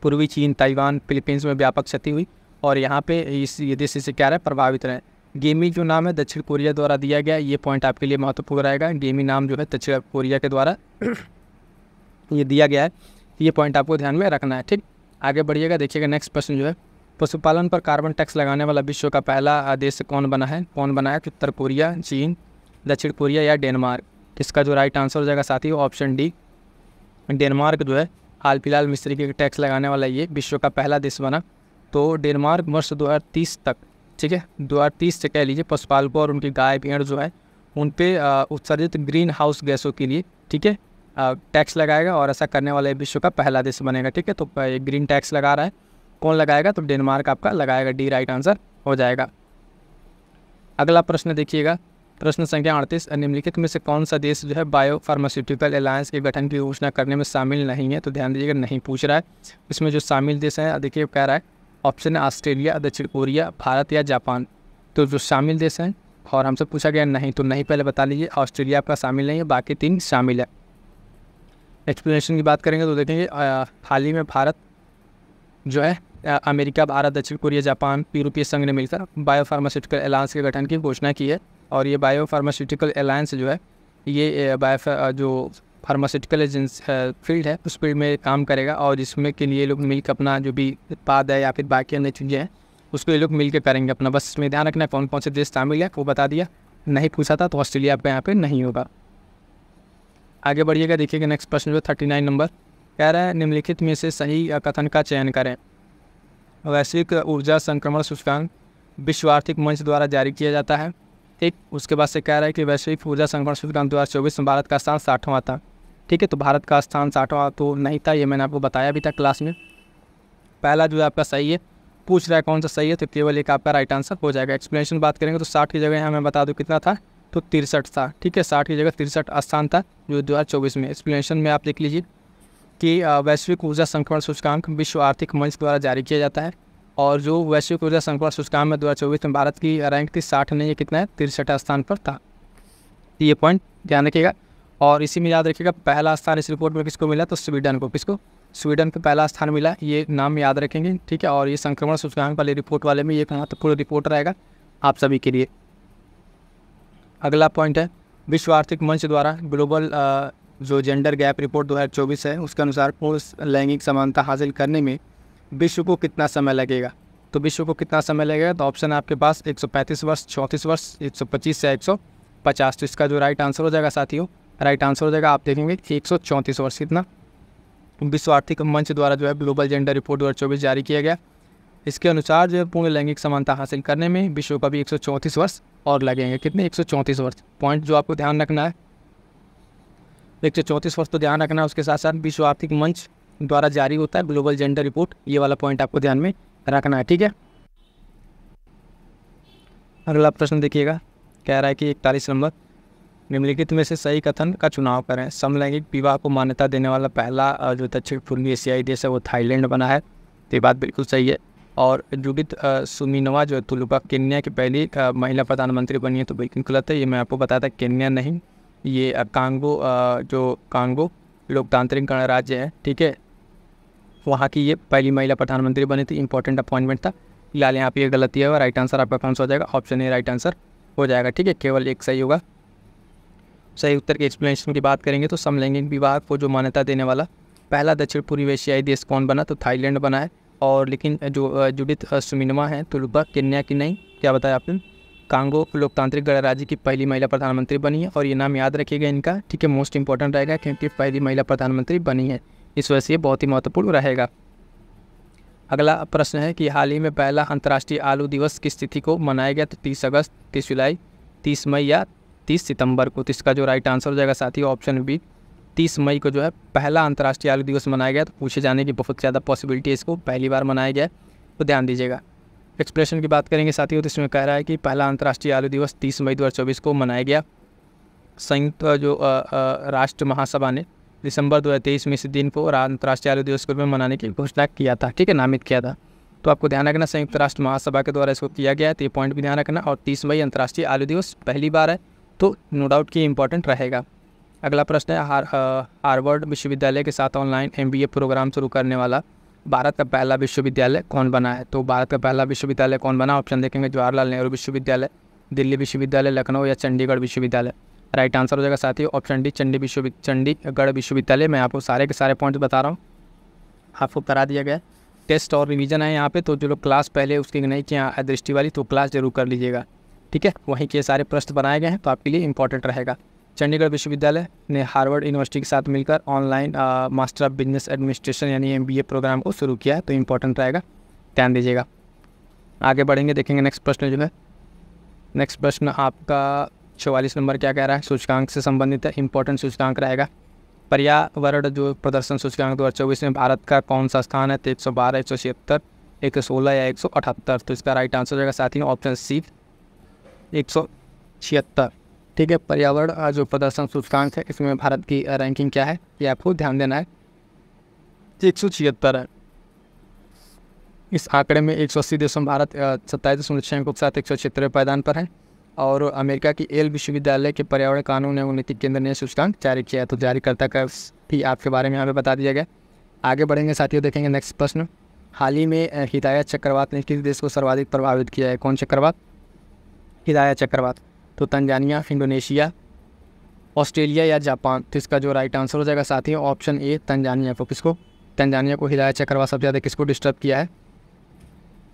पूर्वी चीन, ताइवान, फिलीपींस में व्यापक क्षति हुई और यहाँ पे इस ये देश से क्या रहा है, प्रभावित रहे। गेमी जो नाम है दक्षिण कोरिया द्वारा दिया गया, ये पॉइंट आपके लिए महत्वपूर्ण रहेगा। गेमी नाम जो है दक्षिण कोरिया के द्वारा ये दिया गया है, ये पॉइंट आपको ध्यान में रखना है। ठीक, आगे बढ़िएगा, देखिएगा नेक्स्ट प्रश्न जो है, पशुपालन पर कार्बन टैक्स लगाने वाला विश्व का पहला देश कौन बना है? उत्तर कोरिया, चीन, दक्षिण कोरिया या डेनमार्क? इसका जो राइट आंसर हो जाएगा साथी ऑप्शन डी, डेनमार्क जो है हाल फिलहाल में इस तरीके के टैक्स लगाने वाला ये विश्व का पहला देश बना। तो डेनमार्क वर्ष 2030 तक, ठीक है 2030 से कह लीजिए, पशुपालकों और उनकी गाय भेड़ जो है उन पे उत्सर्जित ग्रीन हाउस गैसों के लिए, ठीक है, टैक्स लगाएगा और ऐसा करने वाला विश्व का पहला देश बनेगा। ठीक है, तो ग्रीन टैक्स लगा रहा है, कौन लगाएगा? तो डेनमार्क आपका लगाएगा, डी राइट आंसर हो जाएगा। अगला प्रश्न देखिएगा, प्रश्न संख्या 38, निम्नलिखित में से कौन सा देश जो है बायो फार्मास्यूटिकल अलायंस के गठन की घोषणा करने में शामिल नहीं है? तो ध्यान दीजिएगा, नहीं पूछ रहा है। इसमें जो शामिल देश हैं देखिए कह रहा है ऑप्शन है ऑस्ट्रेलिया, दक्षिण कोरिया, भारत या जापान। तो जो शामिल देश हैं और हमसे पूछा गया नहीं, तो नहीं पहले बता लीजिए, ऑस्ट्रेलिया आपका शामिल नहीं है, बाकी 3 शामिल है। एक्सप्लेनेशन की बात करेंगे तो देखेंगे हाल ही में भारत जो है अमेरिका, भारत, दक्षिण कोरिया, जापान, यूरोपीय संघ ने मिलकर बायो फार्मास्यूटिकल अलायंस के गठन की घोषणा की है। और ये बायो फार्मास्यूटिकल अलायंस जो है ये जो फार्मास्यूटिकल फील्ड है उस फील्ड में काम करेगा, और जिसमें के लिए लोग मिलकर अपना जो भी उत्पाद है या फिर बाकी अन्य चीज़ें हैं उसको ये लोग मिल के करेंगे अपना। बस इसमें ध्यान रखना कौन कौन से देश शामिल है वो बता दिया, नहीं पूछा था तो ऑस्ट्रेलिया आपका यहाँ पे नहीं होगा। आगे बढ़िएगा, देखिएगा नेक्स्ट प्रश्न जो 39 नंबर कह रहा है, निम्नलिखित में से सही कथन का चयन करें। वैश्विक ऊर्जा संक्रमण सूचकांक विश्व आर्थिक मंच द्वारा जारी किया जाता है। ठीक, उसके बाद से कह रहा है कि वैश्विक ऊर्जा संक्रमण सूचकांक 2024 में भारत का स्थान 60वां था। ठीक है, तो भारत का स्थान 60वां तो नहीं था, ये मैंने आपको बताया भी था क्लास में। पहला जो है आपका सही है, पूछ रहा है कौन सा सही है, तो केवल एक आपका राइट आंसर हो जाएगा। एक्सप्लेनेशन बात करेंगे तो 60 की जगह यहाँ मैं बता दूँ कितना था, तो 63 था। ठीक है, 60 की जगह 63 स्थान था जो 2024 में। एक्सप्लेनेशन में आप लिख लीजिए कि वैश्विक ऊर्जा संक्रमण सूचकांक विश्व आर्थिक मंच द्वारा जारी किया जाता है, और जो वैश्विक ऊर्जा संक्रमण सूचकांक में 2024 में भारत की रैंक थी 60 नहीं, ये कितना है 63 स्थान पर था। ये पॉइंट ध्यान रखिएगा। और इसी में याद रखिएगा पहला स्थान इस रिपोर्ट में किसको मिला, तो स्वीडन को। किसको? स्वीडन को पहला स्थान मिला, ये नाम याद रखेंगे। ठीक है, और ये संक्रमण सूचकांक वाले रिपोर्ट वाले में ये एक महत्वपूर्ण रिपोर्ट रहेगा आप सभी के लिए। अगला पॉइंट है, विश्व आर्थिक मंच द्वारा ग्लोबल जो जेंडर गैप रिपोर्ट 2024 है उसके अनुसार पूर्ण लैंगिक समानता हासिल करने में विश्व को कितना समय लगेगा? तो विश्व को कितना समय लगेगा, तो ऑप्शन है आपके पास 135 वर्ष, 34 वर्ष, 125 या 150। तो इसका जो राइट आंसर हो जाएगा साथियों, राइट आंसर हो जाएगा आप देखेंगे 134 वर्ष। कितना? विश्व आर्थिक मंच द्वारा जो है ग्लोबल जेंडर रिपोर्ट 2024 जारी किया गया, इसके अनुसार जो है पूर्ण लैंगिक समानता हासिल करने में विश्व का भी 134 वर्ष और लगेंगे। कितने? 134 वर्ष। पॉइंट जो आपको ध्यान रखना है 134 वर्ष तो ध्यान रखना है, उसके साथ साथ विश्व आर्थिक मंच द्वारा जारी होता है ग्लोबल जेंडर रिपोर्ट, ये वाला पॉइंट आपको ध्यान में रखना है। ठीक है, अगला प्रश्न देखिएगा, कह रहा है कि 41 नंबर, निम्नलिखित में से सही कथन का चुनाव करें। समलैंगिक विवाह को मान्यता देने वाला पहला जो दक्षिण पूर्वी एशियाई देश है वो थाईलैंड बना है, तो ये बात बिल्कुल सही है। और जुडिथ सुमीनोवा जो है तुलुका केन्या की पहली महिला प्रधानमंत्री बनी है, तो बिल्कुल गलत है, ये मैं आपको बताया था, केन्या नहीं, ये कांगो लोकतांत्रिक गणराज्य है। ठीक है, वहाँ की ये पहली महिला प्रधानमंत्री बनी थी, इंपॉर्टेंट अपॉइंटमेंट था। फिलहाल यहाँ पे ये गलती है और राइट आंसर आपका कौन सा हो जाएगा, ऑप्शन ए राइट आंसर हो जाएगा। ठीक है, केवल एक सही होगा। सही उत्तर के एक्सप्लेनेशन की बात करेंगे तो समलैंगिक विवाह को जो मान्यता देने वाला पहला दक्षिण पूर्वी एशियाई देश कौन बना, तो थाईलैंड बना है। और लेकिन जो जुडिथ सुमीनोवा है तुलुका केन्या की नहीं, क्या बताया आपने, कांगो लोकतांत्रिक गणराज्य की पहली महिला प्रधानमंत्री बनी है, और ये नाम याद रखिएगा इनका। ठीक है, मोस्ट इंपॉर्टेंट रहेगा क्योंकि पहली महिला प्रधानमंत्री बनी है, इस वजह से ये बहुत ही महत्वपूर्ण रहेगा। अगला प्रश्न है कि हाल ही में पहला अंतर्राष्ट्रीय आलू दिवस किस तिथि को मनाया गया, तो 30 अगस्त, 30 जुलाई, 30 मई या 30 सितंबर को। तो इसका जो राइट आंसर हो जाएगा साथियों ऑप्शन बी, 30 मई को जो है पहला अंतर्राष्ट्रीय आलू दिवस मनाया गया। तो पूछे जाने की बहुत ज़्यादा पॉसिबिलिटी है, इसको पहली बार मनाया गया है, तो ध्यान दीजिएगा। एक्सप्रेशन की बात करेंगे साथियों तो इसमें कह रहा है कि पहला अंतर्राष्ट्रीय आलू दिवस 30 मई 2024 को मनाया गया। संयुक्त जो राष्ट्र महासभा ने दिसंबर 2023 में इस दिन को अंतर्राष्ट्रीय आलू दिवस के रूप में मनाने की घोषणा किया था। ठीक है, नामित किया था, तो आपको ध्यान रखना संयुक्त राष्ट्र महासभा के द्वारा इसको किया गया है, तो ये पॉइंट भी ध्यान रखना। और 30 मई अंतर्राष्ट्रीय आलू दिवस पहली बार है, तो नो डाउट कि इंपॉर्टेंट रहेगा। अगला प्रश्न है, हार्वर्ड विश्वविद्यालय के साथ ऑनलाइन MBA प्रोग्राम शुरू करने वाला भारत का पहला विश्वविद्यालय कौन बना है? तो भारत का पहला विश्वविद्यालय कौन बना? ऑप्शन देखेंगे जवाहरलाल नेहरू विश्वविद्यालय, दिल्ली विश्वविद्यालय, लखनऊ या चंडीगढ़ विश्वविद्यालय। राइट आंसर हो जाएगा साथियों ऑप्शन डी, चंडीगढ़ विश्वविद्यालय। मैं आपको सारे के सारे पॉइंट्स बता रहा हूँ, आपको करा दिया गया। टेस्ट और रिवीजन है यहाँ पे, तो जो लोग क्लास पहले उसकी नहीं किया दृष्टि वाली, तो क्लास जरूर कर लीजिएगा, ठीक है। वहीं के सारे प्रश्न बनाए गए हैं, तो आपके लिए इंपॉर्टेंट रहेगा। चंडीगढ़ विश्वविद्यालय ने हार्वर्ड यूनिवर्सिटी के साथ मिलकर online master of business administration यानी MBA प्रोग्राम को शुरू किया है, तो इंपॉर्टेंट रहेगा, ध्यान दीजिएगा। आगे बढ़ेंगे, देखेंगे नेक्स्ट प्रश्न जो है। नेक्स्ट प्रश्न आपका 44 नंबर क्या कह रहा है? सूचकांक से संबंधित है, इंपॉर्टेंट सूचकांक रहेगा। पर्यावरण जो प्रदर्शन सूचकांक 2024 में भारत का कौन सा स्थान है? तो 112, 176, 116 या 178। तो इसका राइट आंसर हो जाएगा साथियों ऑप्शन सी, 176, ठीक है। पर्यावरण जो प्रदर्शन सूचकांक है, इसमें भारत की रैंकिंग क्या है, ये आपको ध्यान देना है, 176 है। इस आंकड़े में 180 देशों में भारत 27.6 के साथ 176वें पायदान पर है। और अमेरिका की येल विश्वविद्यालय के पर्यावरण कानून एवं नीति केंद्र ने सूचकांक जारी किया है, तो जारीकर्ता का भी आपके बारे में यहाँ पे बता दिया गया। आगे बढ़ेंगे साथियों, देखेंगे नेक्स्ट प्रश्न। हाल ही में हिदायत चक्रवात ने किस देश को सर्वाधिक प्रभावित किया है? कौन चक्रवात? हिदायत चक्रवात। तो तंजानिया, इंडोनेशिया, ऑस्ट्रेलिया या जापान। तो इसका जो राइट आंसर हो जाएगा साथियों ऑप्शन ए, तंजानिया को। किसको? तंजानिया को हिदायत चक्रवात सबसे ज़्यादा किसको डिस्टर्ब किया है?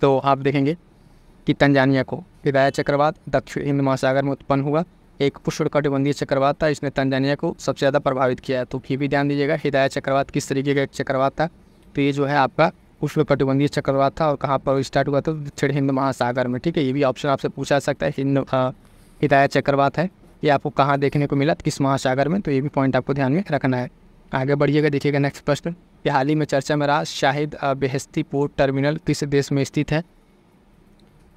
तो आप देखेंगे कि तंजानिया को हिदायत चक्रवात दक्षिण हिंद महासागर में उत्पन्न हुआ एक उष्णकटिबंधीय चक्रवात था, इसने तंजानिया को सबसे ज़्यादा प्रभावित किया है। तो ये भी ध्यान दीजिएगा, हिदायत चक्रवात किस तरीके का एक चक्रवात था? तो ये जो है आपका उष्णकटिबंधीय चक्रवात था, और कहाँ पर स्टार्ट हुआ था? दक्षिण हिंद महासागर में, ठीक है। ये भी ऑप्शन आपसे पूछा जा सकता है, हिदायत चक्रवात है, ये आपको कहाँ देखने को मिला, किस महासागर में? तो ये भी पॉइंट आपको ध्यान में रखना है। आगे बढ़िएगा, देखिएगा नेक्स्ट प्रश्न। ये हाल ही में चर्चा में रहा शाहिद बेहेश्ती पोर्ट टर्मिनल किस देश में स्थित है?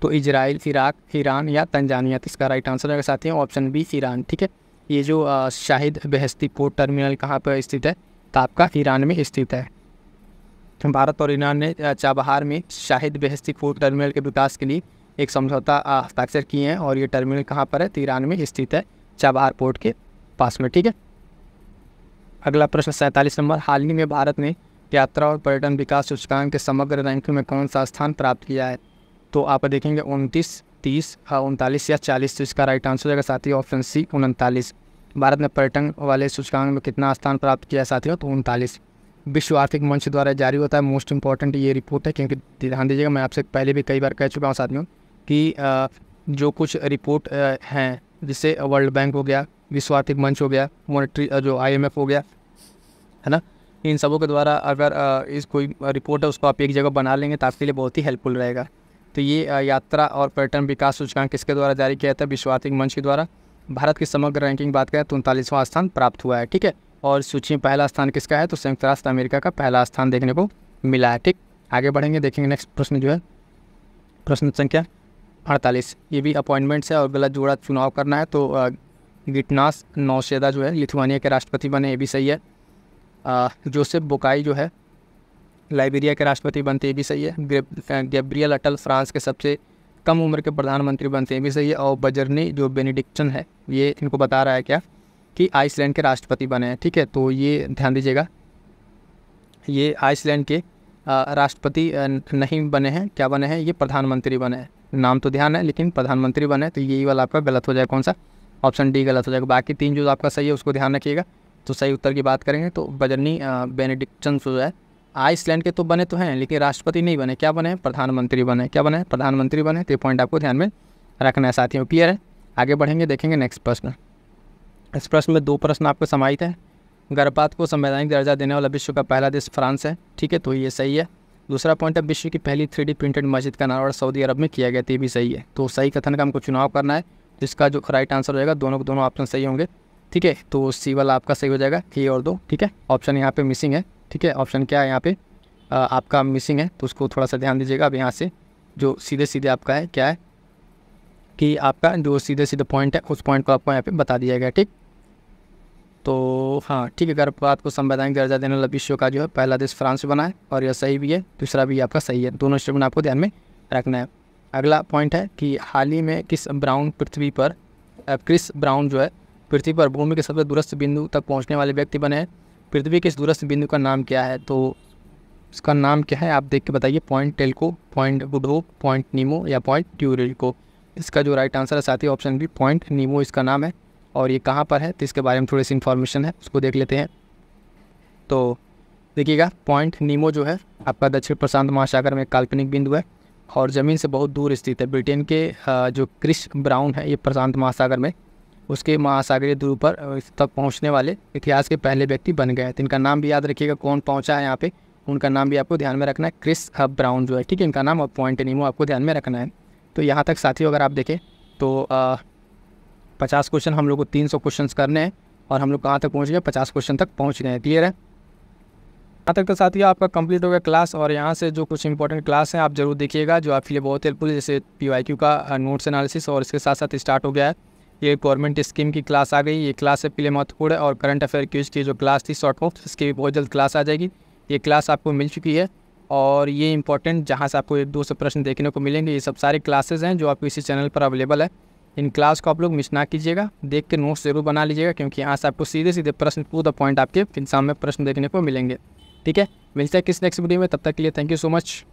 तो इजराइल, इराक, ईरान या तंजानिया। तो इसका राइट आंसर रहेगा साथियों ऑप्शन बी, ईरान, ठीक है। ये जो शाहिद बेहेश्ती पोर्ट टर्मिनल कहाँ पर स्थित है? तो आपका ईरान में स्थित है। भारत और ईरान ने चाबहार में शाहिद बेहेश्ती पोर्ट टर्मिनल के विकास के लिए एक समझौता हस्ताक्षर किए हैं, और ये टर्मिनल कहाँ पर है? तो ईरान में स्थित है, चाबहार पोर्ट के पास में, ठीक है। अगला प्रश्न 47 नंबर। हाल ही में भारत ने यात्रा और पर्यटन विकास सूचकांक के समग्र रैंकिंग में कौन सा स्थान प्राप्त किया है? तो आप देखेंगे 29, 30, 39 या 40। तो इसका राइट आंसर हो जाएगा साथियों ऑप्शन सी, 39। भारत ने पर्यटन वाले सूचकांक में कितना स्थान प्राप्त किया है साथियों? तो 39। विश्व आर्थिक मंच द्वारा जारी होता है, मोस्ट इंपॉर्टेंट ये रिपोर्ट है, क्योंकि ध्यान दीजिएगा, मैं आपसे पहले भी कई बार कह चुका हूँ साथियों कि जो कुछ रिपोर्ट हैं, जिससे वर्ल्ड बैंक हो गया, विश्व आर्थिक मंच हो गया, मॉनेटरी जो IMF हो गया, है ना, इन सबों के द्वारा अगर इस कोई रिपोर्ट है उसको आप एक जगह बना लेंगे तो आपके लिए बहुत ही हेल्पफुल रहेगा। तो ये यात्रा और पर्यटन विकास सूचकांक किसके द्वारा जारी किया था? विश्व आर्थिक मंच के द्वारा। भारत की समग्र रैंकिंग बात करें तो 39वां स्थान प्राप्त हुआ है, ठीक है। और सूची में पहला स्थान किसका है? तो संयुक्त राष्ट्र अमेरिका का पहला स्थान देखने को मिला है, ठीक। आगे बढ़ेंगे, देखेंगे नेक्स्ट प्रश्न जो है, प्रश्न संख्या 48। ये भी अपॉइंटमेंट्स है और गलत जोड़ा चुनाव करना है। तो गिटनास नौसेदा जो है लिथुआनिया के राष्ट्रपति बने, ये भी सही है। जोसेफ बोकाई जो है लाइबेरिया के राष्ट्रपति बनते, ये भी सही है। गैब्रियल अटल फ्रांस के सबसे कम उम्र के प्रधानमंत्री बनते, ये भी सही है। और बजरनी जो बेनेडिक्टन है, ये इनको बता रहा है क्या कि आइसलैंड के राष्ट्रपति बने हैं, ठीक है। तो ये ध्यान दीजिएगा, ये आइसलैंड के राष्ट्रपति नहीं बने हैं, क्या बने हैं? ये प्रधानमंत्री बने हैं। नाम तो ध्यान है लेकिन प्रधानमंत्री बने, तो यही वाला आपका गलत हो जाएगा। कौन सा? ऑप्शन डी गलत हो जाएगा। बाकी तीन जो आपका सही है उसको ध्यान रखिएगा। तो सही उत्तर की बात करेंगे तो बजरनी बेनेडिक्टन जो है आइसलैंड के तो बने तो हैं, लेकिन राष्ट्रपति नहीं बने, क्या बने हैं? प्रधानमंत्री बने। क्या बने? प्रधानमंत्री बने। तो ये पॉइंट आपको ध्यान में रखना है साथियों, क्लियर है। आगे बढ़ेंगे, देखेंगे नेक्स्ट प्रश्न। इस प्रश्न में दो प्रश्न आपको समाहित है। गर्भपात को संवैधानिक दर्जा देने वाला विश्व का पहला देश फ्रांस है, ठीक है, तो ये सही है। दूसरा पॉइंट है, विश्व की पहली 3D प्रिंटेड मस्जिद का निर्माण सऊदी अरब में किया गया, तो ये भी सही है। तो सही कथन का हमको चुनाव करना है, जिसका जो राइट आंसर हो जाएगा, दोनों ऑप्शन सही होंगे, ठीक है। तो सी वाला आपका सही हो जाएगा, ए और 2, ठीक है। ऑप्शन यहाँ पे मिसिंग है, ठीक है। ऑप्शन क्या है यहाँ पे आपका मिसिंग है, तो उसको थोड़ा सा ध्यान दीजिएगा। अब यहाँ से जो सीधे सीधे आपका है क्या है कि आपका जो सीधे सीधे पॉइंट है उस पॉइंट को आपको यहाँ पे बता दिया गया, ठीक। तो हाँ ठीक है, गर्भपात को संवैधानिक दर्जा देने वाला विश्व का जो है पहला देश फ्रांस बना है, और यह सही भी है, दूसरा भी आपका सही है। दोनों स्टेटमेंट आपको ध्यान में रखना है। अगला पॉइंट है कि हाल ही में क्रिस ब्राउन जो है पृथ्वी पर भूमि के सबसे दूरस्थ बिंदु तक पहुंचने वाले व्यक्ति बने हैं। पृथ्वी के इस दूरस्थ बिंदु का नाम क्या है? तो इसका नाम क्या है आप देख के बताइए, पॉइंट टेल्को, point good hope, point Nemo या पॉइंट ट्यूरिल्को। इसका जो राइट आंसर है साथी ऑप्शन बी, पॉइंट नीमो इसका नाम है। और ये कहाँ पर है तो इसके बारे में थोड़ी सी इन्फॉर्मेशन है, उसको देख लेते हैं। तो देखिएगा, पॉइंट नीमो जो है आपका दक्षिण प्रशांत महासागर में एक काल्पनिक बिंदु है और ज़मीन से बहुत दूर स्थित है। ब्रिटेन के जो क्रिस ब्राउन है, ये प्रशांत महासागर में उसके महासागरीय दूर पर तक पहुंचने वाले इतिहास के पहले व्यक्ति बन गए हैं। तो इनका नाम भी याद रखिएगा, कौन पहुंचा है यहाँ पे, उनका नाम भी आपको ध्यान में रखना है, क्रिस ब्राउन जो है, ठीक है, इनका नाम, और पॉइंट नीमो आपको ध्यान में रखना है। तो यहाँ तक साथियों अगर आप देखें तो 50 क्वेश्चन हम लोग को 300 क्वेश्चन करने हैं और हम लोग कहाँ तक पहुँच गए, 50 क्वेश्चन तक पहुँच गए हैं। क्लियर है? यहाँ तक तो साथियों आपका कंप्लीट हो गया क्लास। और यहाँ से जो कुछ इंपॉर्टेंट क्लास हैं आप जरूर देखिएगा, जो आपके लिए बहुत हेल्पफुल है, जैसे PYQ का नोट्स एनालिसिस, और इसके साथ साथ स्टार्ट हो गया है ये गवर्नमेंट स्कीम की क्लास आ गई। ये क्लास आपके लिए महत्वपूर्ण है। और करंट अफेयर क्यूज की जो क्लास थी शॉर्ट नोट्स, इसकी भी बहुत जल्द क्लास आ जाएगी। ये क्लास आपको मिल चुकी है और ये इंपॉर्टेंट जहाँ से आपको 1-2 से प्रश्न देखने को मिलेंगे, ये सब सारी क्लासेज हैं जो आपको इसी चैनल पर अवेलेबल है। इन क्लास को आप लोग मिस ना कीजिएगा, देख के नोट्स जरूर बना लीजिएगा, क्योंकि यहाँ से आपको सीधे सीधे प्रश्न टू द पॉइंट आपके एग्जाम में प्रश्न देखने को मिलेंगे। ठीक है, मिलते हैं किस नेक्स्ट वीडियो में, तब तक के लिए थैंक यू सो मच।